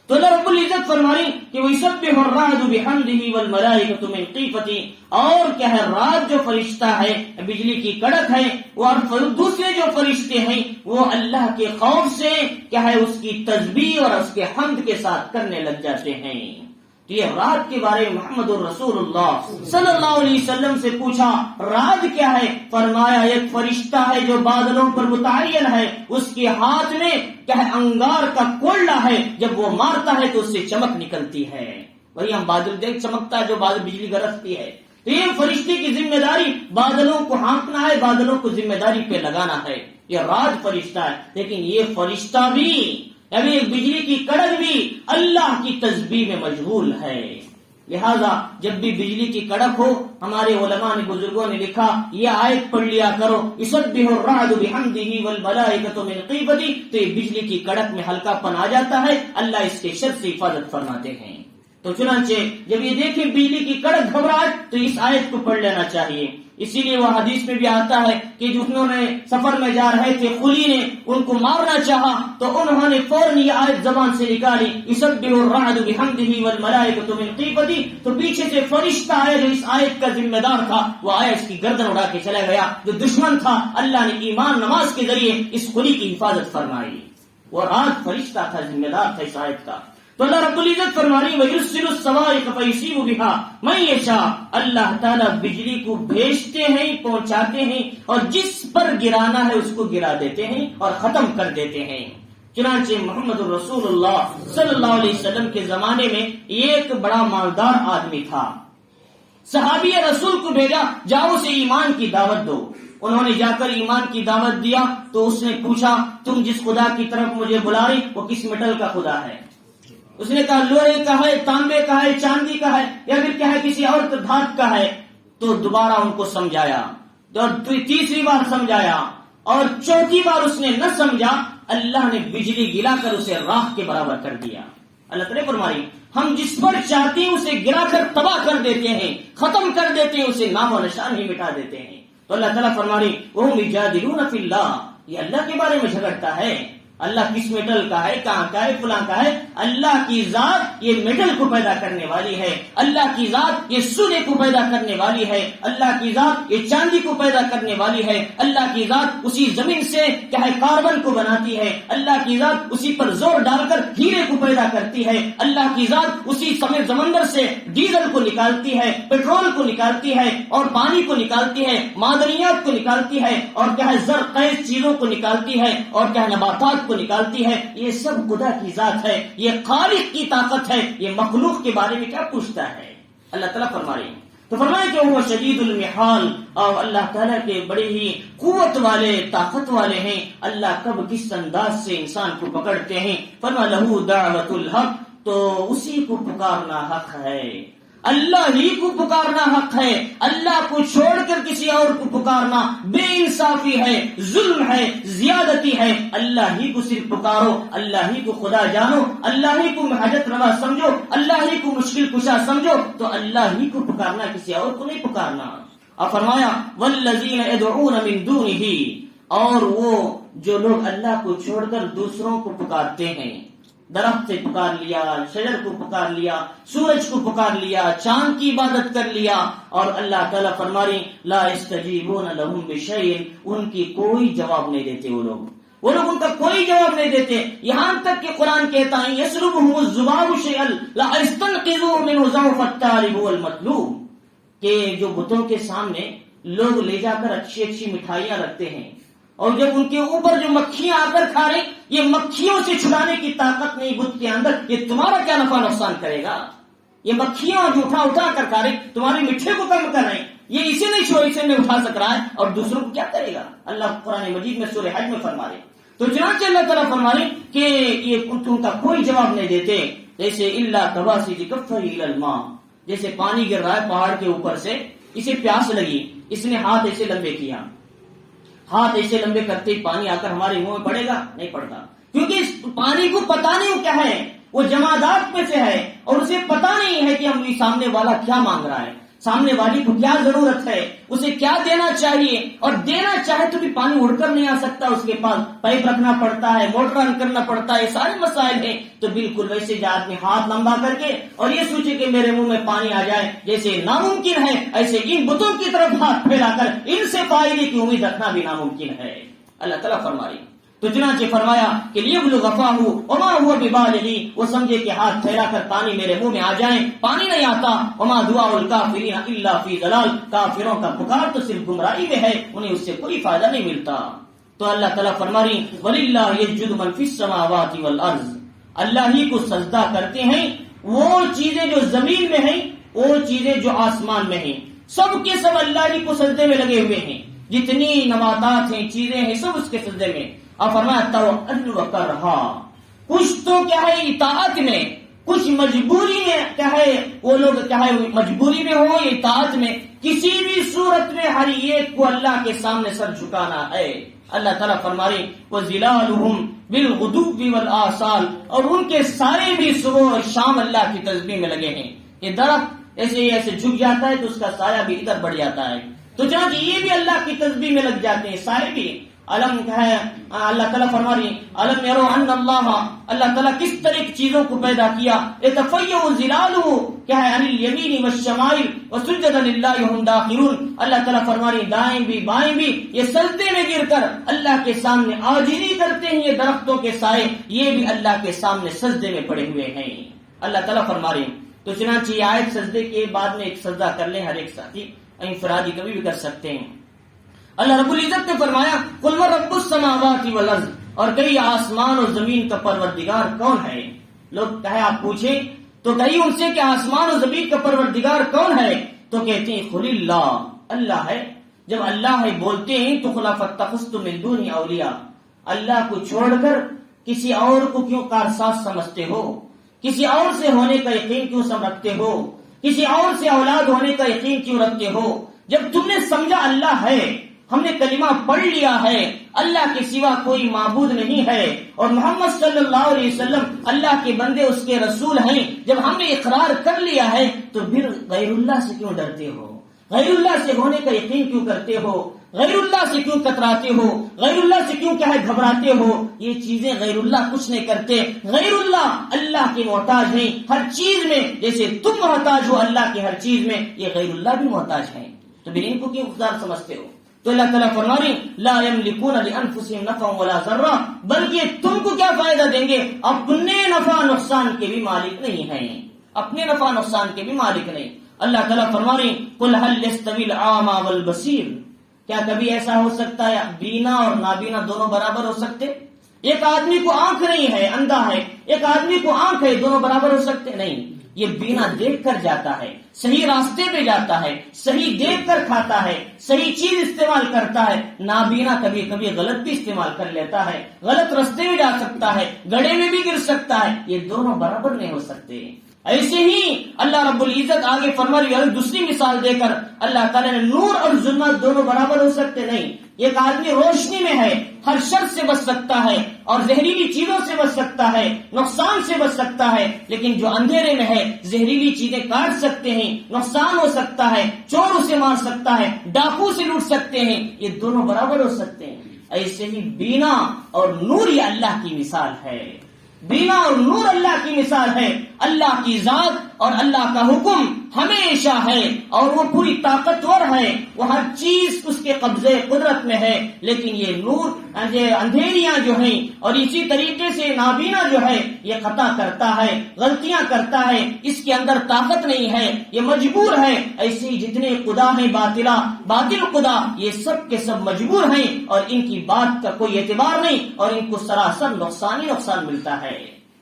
تو اللہ رب العزت فرمائی کہ وَيُسَبِّحُ الرَّعْدُ بِحَمْدِهِ وَالْمَلَائِكَةُ مِنْ خِيفَتِهِ، اور کیا ہے رات جو فرشتہ ہے، بجلی کی کڑک ہے، اور دوسرے جو فرشتے ہیں وہ اللہ کے خوف سے کیا ہے اس کی تسبیح اور اس کے حمد کے ساتھ کرنے لگ جاتے ہیں۔ تو یہ رات کے بارے میں محمد الرسول اللہ صلی اللہ علیہ وسلم سے پوچھا رات کیا ہے؟ فرمایا ایک فرشتہ ہے جو بادلوں پر متعین ہے، اس کے ہاتھ میں کیا ہے انگار کا کوئلہ ہے، جب وہ مارتا ہے تو اس سے چمک نکلتی ہے۔ وہی ہم بادل دیکھ چمکتا ہے جو بادل بجلی گرجتی ہے، تو یہ فرشتے کی ذمہ داری بادلوں کو ہانکنا ہے، بادلوں کو ذمہ داری پہ لگانا ہے۔ یہ رات فرشتہ ہے، لیکن یہ فرشتہ بھی ابھی ایک بجلی کی کڑک بھی اللہ کی تسبیح میں مشغول ہے۔ لہذا جب بھی بجلی کی کڑک ہو، ہمارے علماء نے، بزرگوں نے لکھا یہ آیت پڑھ لیا کرو، یسبح الرعد بحمدہ والملائکۃ من خیفتہ، تو یہ بجلی کی کڑک میں ہلکا پن آ جاتا ہے، اللہ اس کے شر سے حفاظت فرماتے ہیں۔ تو چنانچہ جب یہ دیکھیں بجلی کی کڑک گھبراہٹ تو اس آیت کو پڑھ لینا چاہیے۔ اسی لیے وہ حدیث میں بھی آتا ہے کہ جنہوں نے سفر میں جا رہے تھے، خلی نے ان کو مارنا چاہا تو انہوں نے فوراً یہ آیت زبان سے نکالی، یسبح الرعد بحمدہ والملائکۃ من خیفتہ، تو پیچھے سے فرشتہ آیا جو اس آیت کا ذمہ دار تھا، وہ آیا اس کی گردن اڑا کے چلا گیا۔ جو دشمن تھا اللہ نے ایمان نماز کے ذریعے اس خلی کی حفاظت فرمائی، وہ رات فرشتہ تھا، ذمہ دار تھا اس آیت کا۔ تو اللہ رب العزت فرمانی وَيُرْسِلُ الصَّوَاعِقَ فَيُصِيبُ بِهَا مَن يَشَاءُ، اللہ تعالیٰ بجلی کو بھیجتے ہیں، پہنچاتے ہیں، اور جس پر گرانا ہے اس کو گرا دیتے ہیں اور ختم کر دیتے ہیں۔ چنانچہ محمد الرسول اللہ صلی اللہ علیہ وسلم کے زمانے میں ایک بڑا مالدار آدمی تھا، صحابی رسول کو بھیجا جاؤ اسے ایمان کی دعوت دو۔ انہوں نے جا کر ایمان کی دعوت دیا تو اس نے پوچھا تم جس خدا کی طرف مجھے بلا رہی وہ کس میٹل کا خدا ہے؟ اس نے کہا لوہے کا ہے، تانبے کا ہے، چاندی کا ہے، یا پھر کیا ہے کسی اور دھات کا ہے۔ تو دوبارہ ان کو سمجھایا، اور تیسری بار سمجھایا، اور چوتھی بار اس نے نہ سمجھا، اللہ نے بجلی گرا کر اسے راکھ کے برابر کر دیا۔ اللہ تعالیٰ فرمائی ہم جس پر چاہتے ہیں اسے گرا کر تباہ کر دیتے ہیں، ختم کر دیتے ہیں، اسے نام و نشان ہی مٹا دیتے ہیں۔ تو اللہ تعالیٰ فرمائی وَهُمْ يُجَادِلُونَ فِي اللَّهِ، یہ اللہ کے بارے میں جھگڑتا ہے۔ اللہ کس میٹل کا ہے، کہاں کا ہے، فلاں کا ہے؟ اللہ کی ذات یہ میٹل کو پیدا کرنے والی ہے، اللہ کی ذات یہ سونے کو پیدا کرنے والی ہے، اللہ کی ذات یہ چاندی کو پیدا کرنے والی ہے، اللہ کی ذات اسی زمین سے کیا ہے کاربن کو بناتی ہے، اللہ کی ذات اسی پر زور ڈال کر ہیرے کو پیدا کرتی ہے، اللہ کی ذات اسی سمندر سے ڈیزل کو نکالتی ہے، پیٹرول کو نکالتی ہے، اور پانی کو نکالتی ہے، معدنیات کو نکالتی ہے، اور کیا ہے زرخیز چیزوں کو نکالتی ہے، اور کیا ہے نباتات کو نکالتی ہے۔ یہ سب خدا کی ذات ہے، یہ خالق کی طاقت ہے، یہ مخلوق کے بارے میں کیا پوچھتا ہے؟ اللہ تعالیٰ فرما رہے ہیں، تو فرمائے کہ وہ شدید المحال، اور اللہ تعالیٰ کے بڑے ہی قوت والے طاقت والے ہیں، اللہ کب کس انداز سے انسان کو پکڑتے ہیں۔ فرما لہو دعوت الحق، تو اسی کو پکارنا حق ہے، اللہ ہی کو پکارنا حق ہے، اللہ کو چھوڑ کر کسی اور کو پکارنا بے انصافی ہے، ظلم ہے، زیادتی ہے۔ اللہ ہی کو صرف پکارو، اللہ ہی کو خدا جانو، اللہ ہی کو حاجت روا سمجھو، اللہ ہی کو مشکل کشا سمجھو، تو اللہ ہی کو پکارنا، کسی اور کو نہیں پکارنا۔ اور فرمایا والذین يدعون من دونہ، اور وہ جو لوگ اللہ کو چھوڑ کر دوسروں کو پکارتے ہیں، درخت سے پکار لیا، شجر کو پکار لیا، سورج کو پکار لیا، چاند کی عبادت کر لیا، اور اللہ تعالیٰ فرما رہے لا یستجیبون لہم بشیء، ان کی کوئی جواب نہیں دیتے، وہ لوگ ان کا کوئی جواب نہیں دیتے، یہاں تک کہ قرآن کہتا ہے یسلبہم الذباب شیئا لا یستنقذوہ منہ ضعف الطالب والمطلوب، کہ جو بتوں کے سامنے لوگ لے جا کر اچھی اچھی مٹھائیاں رکھتے ہیں، اور جب ان کے اوپر جو مکھیاں آ کر کھا رہی، یہ مکھیوں سے چھڑانے کی طاقت نہیں بت کے اندر، یہ تمہارا کیا نفع نقصان کرے گا؟ یہ مکھیاں جو اٹھا کر کھا رہی، تمہاری مٹھے کو کم کر رہی، یہ اسے نہیں چھوڑ، اسے نہیں اٹھا سک رہا ہے، اور دوسروں کو کیا کرے گا؟ اللہ قرآن مجید میں سورہ حج میں فرما رہے۔ تو چنانچہ اللہ تعالیٰ فرما رہے کہ یہ ان کا کوئی جواب نہیں دیتے، جیسے اللہ کباسط کفہ الی الماء، جیسے پانی گر رہا ہے پہاڑ کے اوپر سے، اسے پیاس لگی، اس نے ہاتھ ایسے لمبے کیا، ہاتھ ایسے لمبے کرتے ہی پانی آ کر ہمارے منہ میں پڑے گا؟ نہیں پڑتا، کیونکہ اس پانی کو پتا نہیں وہ کیا ہے، وہ جمادات میں سے ہے، اور اسے پتا نہیں ہے کہ ہم سامنے والا کیا مانگ رہا ہے، سامنے والی کو کیا ضرورت ہے، اسے کیا دینا چاہیے، اور دینا چاہے تو بھی پانی اڑ کر نہیں آ سکتا، اس کے پاس پائپ رکھنا پڑتا ہے، موٹر آن کرنا پڑتا ہے، یہ سارے مسائل ہیں۔ تو بالکل ویسے جو آدمی ہاتھ لمبا کر کے اور یہ سوچے کہ میرے منہ میں پانی آ جائے جیسے ناممکن ہے، ایسے ان بتوں کی طرف ہاتھ پھیلا کر ان سے فائدے کی امید رکھنا بھی ناممکن ہے۔ اللہ تعالیٰ فرما رہی، تو چنانچہ فرمایا کہ لیبلغ فاہ وما هو ببالغ، وہ سمجھے کہ ہاتھ پھیلا کر پانی میرے منہ میں آ جائیں، پانی نہیں آتا۔ وما دعاء الکافرین الا فی ضلال، کافروں کا پکار تو صرف گمراہی میں ہے، انہیں اس سے کوئی فائدہ نہیں ملتا۔ تو اللہ تعالیٰ فرما رہی وللہ یسجد من فی السماوات والارض، اللہ ہی کو سجدہ کرتے ہیں وہ چیزیں جو زمین میں ہیں، وہ چیزیں جو آسمان میں ہیں، سب کے سب اللہ ہی کو سجدے میں لگے ہوئے ہیں، جتنی نباتات ہیں، چیزیں ہیں، سب اس کے سجدے میں۔ اب فرمایا توکل وکرہا، کچھ تو کیا ہے اطاعت میں، کچھ مجبوری میں، کیا ہے وہ لوگ کیا ہے مجبوری میں ہو یا اطاعت میں، کسی بھی صورت میں ہر ایک کو اللہ کے سامنے سر جھکانا ہے۔ اللہ تعالیٰ فرما رہے وَظِلَالُهُمْ بِالْغُدُوِّ وَالْآصَالِ، اور ان کے سارے بھی صبح اور شام اللہ کی تسبیح میں لگے ہیں۔ یہ درخت ایسے جھک جاتا ہے تو اس کا سایہ بھی ادھر بڑھ جاتا ہے، تو چنانچہ یہ بھی اللہ کی تسبیح میں لگ جاتے ہیں، سارے بھی۔ علم ہے اللہ تعالیٰ فرما رہی علم یرو ان اللہ تعالیٰ کس طرح کی چیزوں کو پیدا کیا، یتفیع ظلالہ کیا ہے عن الیمین والشمائل وسجدا للہ ہم داخرون، اللہ تعالیٰ فرما رہی دائیں بھی بائیں بھی یہ سجدے میں گر کر اللہ کے سامنے عاجزی کرتے ہیں، یہ درختوں کے سائے یہ بھی اللہ کے سامنے سجدے میں پڑے ہوئے ہیں۔ اللہ تعالیٰ فرما رہی تو چنانچہ یہ آیت سجدے کے بعد میں ایک سجدہ کر لیں ہر ایک ساتھی، انفرادی کبھی بھی کر سکتے ہیں۔ اللہ رب العزت نے فرمایا قل من رب السماوات والارض، اور کئی آسمان اور زمین کا پروردگار کون ہے؟ لوگ کہے آپ پوچھیں تو کہیں ان سے کہ آسمان اور زمین کا پروردگار کون ہے؟ تو کہتے ہیں قل اللہ، اللہ ہے۔ جب اللہ ہے بولتے ہیں تو خلا فاتخذتم من دونہ اولیاء، اللہ کو چھوڑ کر کسی اور کو کیوں کارساز سمجھتے ہو؟ کسی اور سے ہونے کا یقین کیوں رکھتے ہو؟ کسی اور سے اولاد ہونے کا یقین کیوں رکھتے ہو؟ جب تم نے سمجھا اللہ ہے، ہم نے کلمہ پڑھ لیا ہے اللہ کے سوا کوئی معبود نہیں ہے، اور محمد صلی اللہ علیہ وسلم اللہ کے بندے اس کے رسول ہیں، جب ہم نے اقرار کر لیا ہے تو پھر غیر اللہ سے کیوں ڈرتے ہو؟ غیر اللہ سے ہونے کا یقین کیوں کرتے ہو؟ غیر اللہ سے کیوں کتراتے ہو، غیر اللہ سے کیوں کیا ہے گھبراتے ہو؟ یہ چیزیں غیر اللہ کچھ نہیں کرتے، غیر اللہ کے محتاج ہیں ہر چیز میں، جیسے تم محتاج ہو اللہ کی ہر چیز میں، یہ غیر اللہ بھی محتاج ہیں، تو پھر ان کو کیوں خوددار سمجھتے ہو؟ تو اللہ تعالیٰ فرما رہے لا یملکون لانفسهم نفعا ولا ضرا، بلکہ تم کو کیا فائدہ دیں گے؟ اپنے نفع نقصان کے بھی مالک نہیں ہیں، اپنے نفع نقصان کے بھی مالک نہیں۔ اللہ تعالیٰ فرما رہے قل هل يستوي الاعمى والبصير، کیا کبھی ایسا ہو سکتا ہے بینا اور نابینا دونوں برابر ہو سکتے؟ ایک آدمی کو آنکھ نہیں ہے، اندھا ہے، ایک آدمی کو آنکھ ہے، دونوں برابر ہو سکتے نہیں؟ یہ بینا دیکھ کر جاتا ہے، صحیح راستے پہ جاتا ہے، صحیح دیکھ کر کھاتا ہے، صحیح چیز استعمال کرتا ہے۔ نابینا کبھی کبھی غلط بھی استعمال کر لیتا ہے، غلط راستے میں جا سکتا ہے، گڑھے میں بھی گر سکتا ہے، یہ دونوں برابر نہیں ہو سکتے۔ ایسے ہی اللہ رب العزت آگے فرما رہی ہے، دوسری مثال دے کر اللہ تعالیٰ نے نور اور ظلمت دونوں برابر ہو سکتے نہیں۔ ایک آدمی روشنی میں ہے، ہر شر سے بچ سکتا ہے اور زہریلی چیزوں سے بچ سکتا ہے، نقصان سے بچ سکتا ہے، لیکن جو اندھیرے میں ہے زہریلی چیزیں کاٹ سکتے ہیں، نقصان ہو سکتا ہے، چور اسے مار سکتا ہے، ڈاکو سے لوٹ سکتے ہیں، یہ دونوں برابر ہو سکتے ہیں۔ ایسے ہی بینا اور نور یہ اللہ کی مثال ہے، بینا اور نور اللہ کی مثال ہے۔ اللہ کی ذات اور اللہ کا حکم ہمیشہ ہے اور وہ پوری طاقتور ہے، وہ ہر چیز اس کے قبضے قدرت میں ہے، لیکن یہ نور اندھیریاں جو ہیں اور اسی طریقے سے نابینا جو ہے یہ خطا کرتا ہے، غلطیاں کرتا ہے، اس کے اندر طاقت نہیں ہے، یہ مجبور ہے۔ ایسے ہی جتنے خدا ہیں باطل خدا، یہ سب کے سب مجبور ہیں اور ان کی بات کا کوئی اعتبار نہیں اور ان کو سراسر نقصان ہی نقصان ملتا ہے۔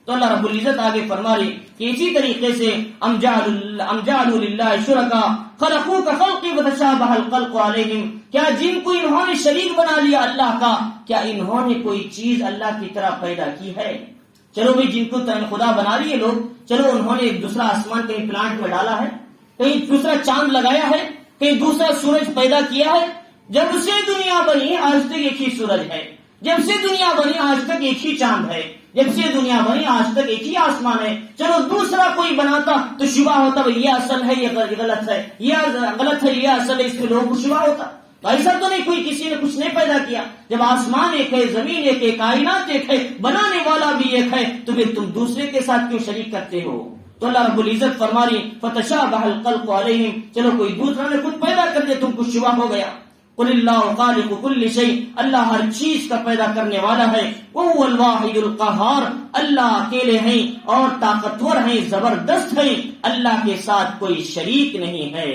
تو اللہ رب العزت آگے فرما رہی کہ اسی طریقے سے ام جعلوا للہ شرکاء خلقوا كخلقی وتشابہ الخلق علیہم، کیا جن کو انہوں نے شریک بنا لیا اللہ کا، کیا انہوں نے کوئی چیز اللہ کی طرح پیدا کی ہے؟ چلو بھائی جن کو خدا بنا لیے لوگ، چلو انہوں نے ایک دوسرا آسمان کہیں پلانٹ میں ڈالا ہے، کہیں دوسرا چاند لگایا ہے، کہیں دوسرا سورج پیدا کیا ہے۔ جب سے دنیا بنی آج تک ایک ہی سورج ہے، جب سے دنیا بنی آج تک ایک ہی چاند ہے، جب سے دنیا بنی آج تک ایک ہی آسمان ہے۔ چلو دوسرا کوئی بناتا تو شبہ ہوتا یہ اصل ہے یہ غلط ہے، یہ غلط ہے یہ اصل ہے، اس پہ لوگوں کو شبہ ہوتا۔ تو ایسا تو نہیں کوئی کسی نے کچھ نہیں پیدا کیا، جب آسمان ایک ہے، زمین ایک ہے، کائنات ایک ہے، بنانے والا بھی ایک ہے، تو پھر تم دوسرے کے ساتھ کیوں شریک کرتے ہو؟ تو اللہ رب العزت فرما رہی فتشابہ الخلق علیہم، چلو کوئی دوسرا نے خود پیدا کر دیا، تم کو شبہ ہو گیا۔ قل اللہ خالق کل شیء، اللہ ہر چیز کا پیدا کرنے والا ہے، وہو الواحد القہار، اللہ اکیلے ہیں اور طاقتور ہیں، زبردست ہیں، اللہ کے ساتھ کوئی شریک نہیں ہے۔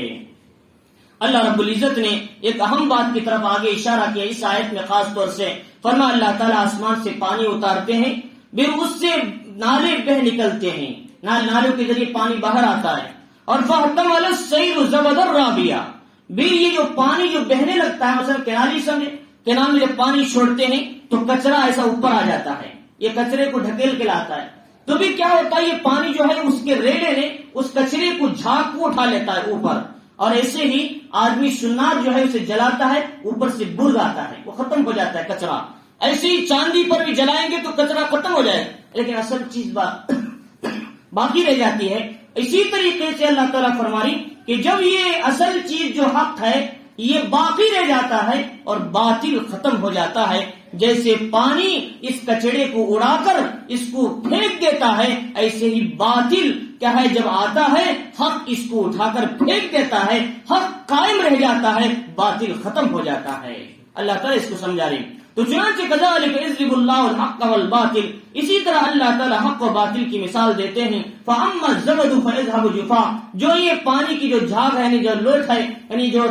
اللہ رب العزت نے ایک اہم بات کی طرف آگے اشارہ کیا اس آیت میں، خاص طور سے فرما اللہ تعالیٰ آسمان سے پانی اتارتے ہیں، پھر اس سے نالے بہ نکلتے ہیں، نالوں کے ذریعے پانی باہر آتا ہے، اور فاحتمل السیل زبدا رابیا، پھر یہ جو پانی جو بہنے لگتا ہے، مثلا کینالی سمجھے، کینال میں جب پانی چھوڑتے ہیں تو کچرا ایسا اوپر آ جاتا ہے، یہ کچرے کو ڈھکیل کے لاتا ہے، تو بھی کیا ہوتا ہے یہ پانی جو ہے اس کے ریڑے نے اس کچرے کو جھاگ کو اٹھا لیتا ہے اوپر، اور ایسے ہی آدمی سنار جو ہے اسے جلاتا ہے، اوپر سے برگ آتا ہے، وہ ختم ہو جاتا ہے کچرا۔ ایسے ہی چاندی پر بھی جلائیں گے تو کچرا ختم ہو جائے، لیکن اصل چیز باقی رہ جاتی ہے۔ اسی طریقے سے اللہ تعالیٰ فرماری کہ جب یہ اصل چیز جو حق ہے یہ باقی رہ جاتا ہے اور باطل ختم ہو جاتا ہے، جیسے پانی اس کچڑے کو اڑا کر اس کو پھینک دیتا ہے، ایسے ہی باطل کیا ہے جب آتا ہے حق اس کو اٹھا کر پھینک دیتا ہے، حق قائم رہ جاتا ہے، باطل ختم ہو جاتا ہے۔ اللہ تعالیٰ اس کو سمجھا رہے۔ تو چنانچہ کذالک یضرب اللہ الحق والباطل، اسی طرح اللہ تعالیٰ حق و باطل کی مثال دیتے ہیں۔ فاما الزبد فیذهب جفاء، جو یہ پانی کی جو جھاگ ہے یعنی جو لوٹ ہے یعنی جو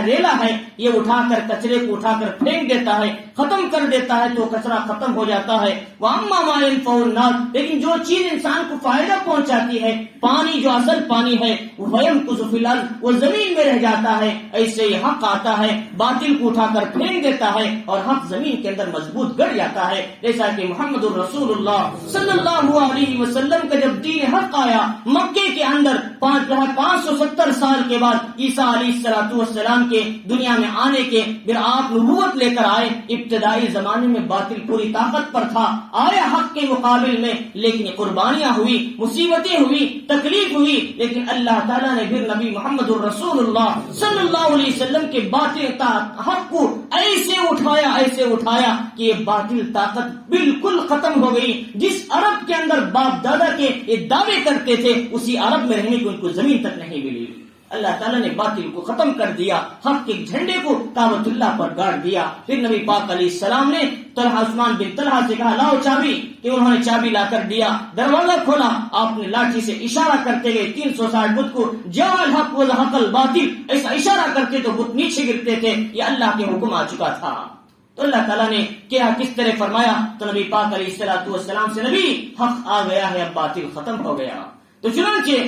ریلا ہے، یہ اٹھا کر کچرے کو اٹھا کر پھینک دیتا ہے، ختم کر دیتا ہے تو کچرا ختم ہو جاتا ہے۔ واما ما ينفع الناس، لیکن جو چیز انسان کو فائدہ پہنچاتی ہے، پانی جو اصل پانی ہے، ويمكث في الارض، وہ زمین میں رہ جاتا ہے۔ ایسے ہی حق آتا ہے، باطل کو اٹھا کر پھینک دیتا ہے اور حق زمین کے اندر مضبوط گڑ جاتا ہے. جیسا کہ محمد الرسول اللہ صلی اللہ علیہ وسلم کا جب دین حق آیا مکے کے اندر 570 سال کے بعد عیسیٰ علیہ السلام کے دنیا میں آنے کے پھر آپ نبوت لے کر آئے. ابتدائی زمانے میں باطل پوری طاقت پر تھا, آیا حق کے مقابل میں, لیکن قربانیاں ہوئی, مصیبتیں ہوئی, تکلیف ہوئی, لیکن اللہ تعالیٰ نے پھر نبی محمد الرسول اللہ صلی اللہ علیہ وسلم کے باطل حق کو ایسے اٹھایا کہ یہ باطل طاقت بالکل ختم ہو گئی. جس عرب کے اندر باپ دادا کے یہ دعوے کرتے تھے اسی عرب میں رہنے کو ان کو زمین تک نہیں ملی. اللہ تعالیٰ نے باطل کو ختم کر دیا, حق کے جھنڈے کو کعبۃ اللہ پر گاڑ دیا. پھر نبی پاک علیہ السلام نے عثمان بن طلحہ سے کہا لاؤ چابی, کہ انہوں نے چابی لا کر دیا, دروازہ کھولا, آپ نے لاٹھی سے اشارہ کرتے گئے 360 بت کو جاء الحق وزهق الباطل, ایسا اشارہ کرتے تو بت نیچے گرتے تھے. یہ اللہ کے حکم آ چکا تھا. تو اللہ تعالیٰ نے کیا کس طرح فرمایا, تو نبی پاک علیہ السلام سے نبی حق آ گیا ہے, اب باطل ختم ہو گیا. تو چنانچہ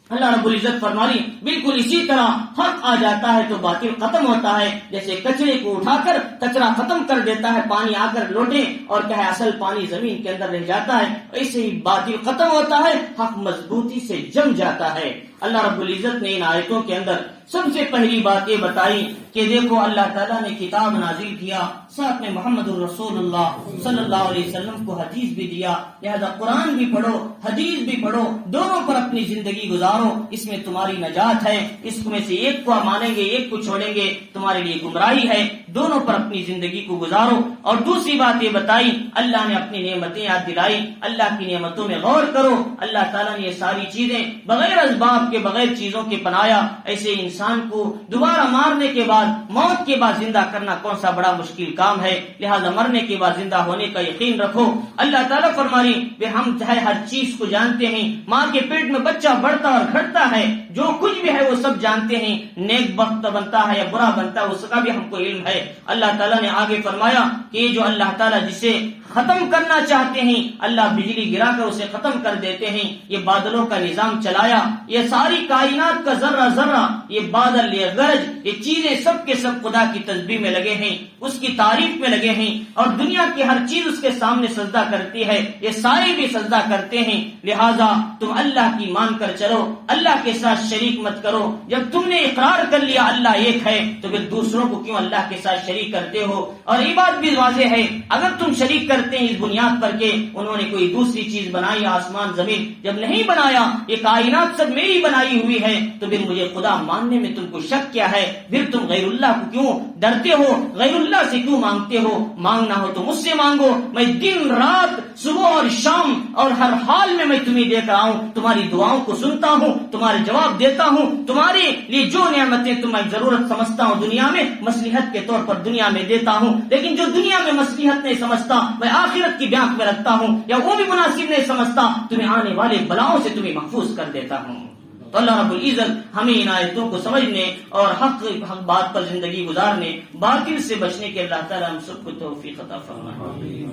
اللہ رب العزت فرمانی بالکل اسی طرح حق آ جاتا ہے تو باطل ختم ہوتا ہے. جیسے کچرے کو اٹھا کر کچرا ختم کر دیتا ہے, پانی آ کر لوٹے اور کہے اصل پانی زمین کے اندر رہ جاتا ہے, ایسے ہی باطل ختم ہوتا ہے, حق مضبوطی سے جم جاتا ہے. اللہ رب العزت نے ان آیتوں کے اندر سب سے پہلی بات یہ بتائی کہ دیکھو اللہ تعالیٰ نے کتاب نازل کیا, ساتھ میں محمد الرسول اللہ صلی اللہ علیہ وسلم کو حدیث بھی دیا. لہذا قرآن بھی پڑھو, حدیث بھی پڑھو, دونوں پر اپنی زندگی گزارو, اس میں تمہاری نجات ہے. اس میں سے ایک کو مانیں گے ایک کو چھوڑیں گے تمہارے لیے گمراہی ہے. دونوں پر اپنی زندگی کو گزارو. اور دوسری بات یہ بتائی اللہ نے اپنی نعمتیں یاد دلائی, اللہ کی نعمتوں میں غور کرو. اللہ تعالیٰ نے یہ ساری چیزیں بغیر اسباب کے بغیر چیزوں کے بنایا. ایسے انسان کو دوبارہ مارنے کے بعد موت کے بعد زندہ کرنا کون سا بڑا مشکل کام ہے. لہذا مرنے کے بعد زندہ ہونے کا یقین رکھو. اللہ تعالیٰ فرمانی کہ ہم چاہے ہر چیز کو جانتے ہیں, ماں کے پیٹ میں بچہ بڑھتا اور گھٹتا ہے, جو کچھ بھی ہے وہ سب جانتے ہیں, نیک بخت بنتا ہے یا برا بنتا ہے اس کا بھی ہم کو علم ہے. اللہ تعالیٰ نے آگے فرمایا کہ یہ جو اللہ تعالیٰ جسے ختم کرنا چاہتے ہیں اللہ بجلی گرا کر اسے ختم کر دیتے ہیں. یہ بادلوں کا نظام چلایا, یہ ساری کائنات کا ذرہ ذرہ, یہ بادل, یہ گرج, یہ چیزیں سب کے سب خدا کی تسبیح میں لگے ہیں, اس کی تعریف میں لگے ہیں, اور دنیا کی ہر چیز اس کے سامنے سجدہ کرتی ہے, یہ سارے بھی سجدہ کرتے ہیں. لہذا تم اللہ کی مان کر چلو, اللہ کے ساتھ شریک مت کرو. جب تم نے اقرار کر لیا اللہ ایک ہے تو پھر دوسروں کو کیوں اللہ کے ساتھ شریک کرتے ہو. اور یہ بات بھی واضح ہے, اگر تم شریک کرتے ہیں اس بنیاد پر کہ انہوں نے کوئی دوسری چیز بنائی, آسمان زمین, جب نہیں بنایا, یہ کائنات سب میری بنائی ہوئی ہے, تو پھر مجھے خدا ماننے میں تم کو شک کیا ہے؟ پھر تم غیر اللہ کو کیوں ڈرتے ہو, غیر اللہ سے کیوں مانگتے ہو؟ مانگنا ہو تو مجھ سے مانگو, میں دن رات صبح اور شام اور ہر حال میں تمہیں دیکھ رہا ہوں, تمہاری دعاؤں کو سنتا ہوں, تمہارے جواب دیتا ہوں, تمہارے لیے جو نعمتیں تمہیں ضرورت سمجھتا ہوں دنیا میں مصلحت کے طور پر دنیا میں دیتا ہوں, لیکن جو دنیا میں مصلحت نہیں سمجھتا میں آخرت کی بینک میں رکھتا ہوں, یا وہ بھی مناسب نہیں سمجھتا تمہیں آنے والے بلاؤں سے تمہیں محفوظ کر دیتا ہوں. تو اللہ رب العزت ہمیں ان آیتوں کو سمجھنے اور حق بات پر زندگی گزارنے, باطل سے بچنے کے اللہ تعالی ہم سب کو توفیق عطا فرمائے.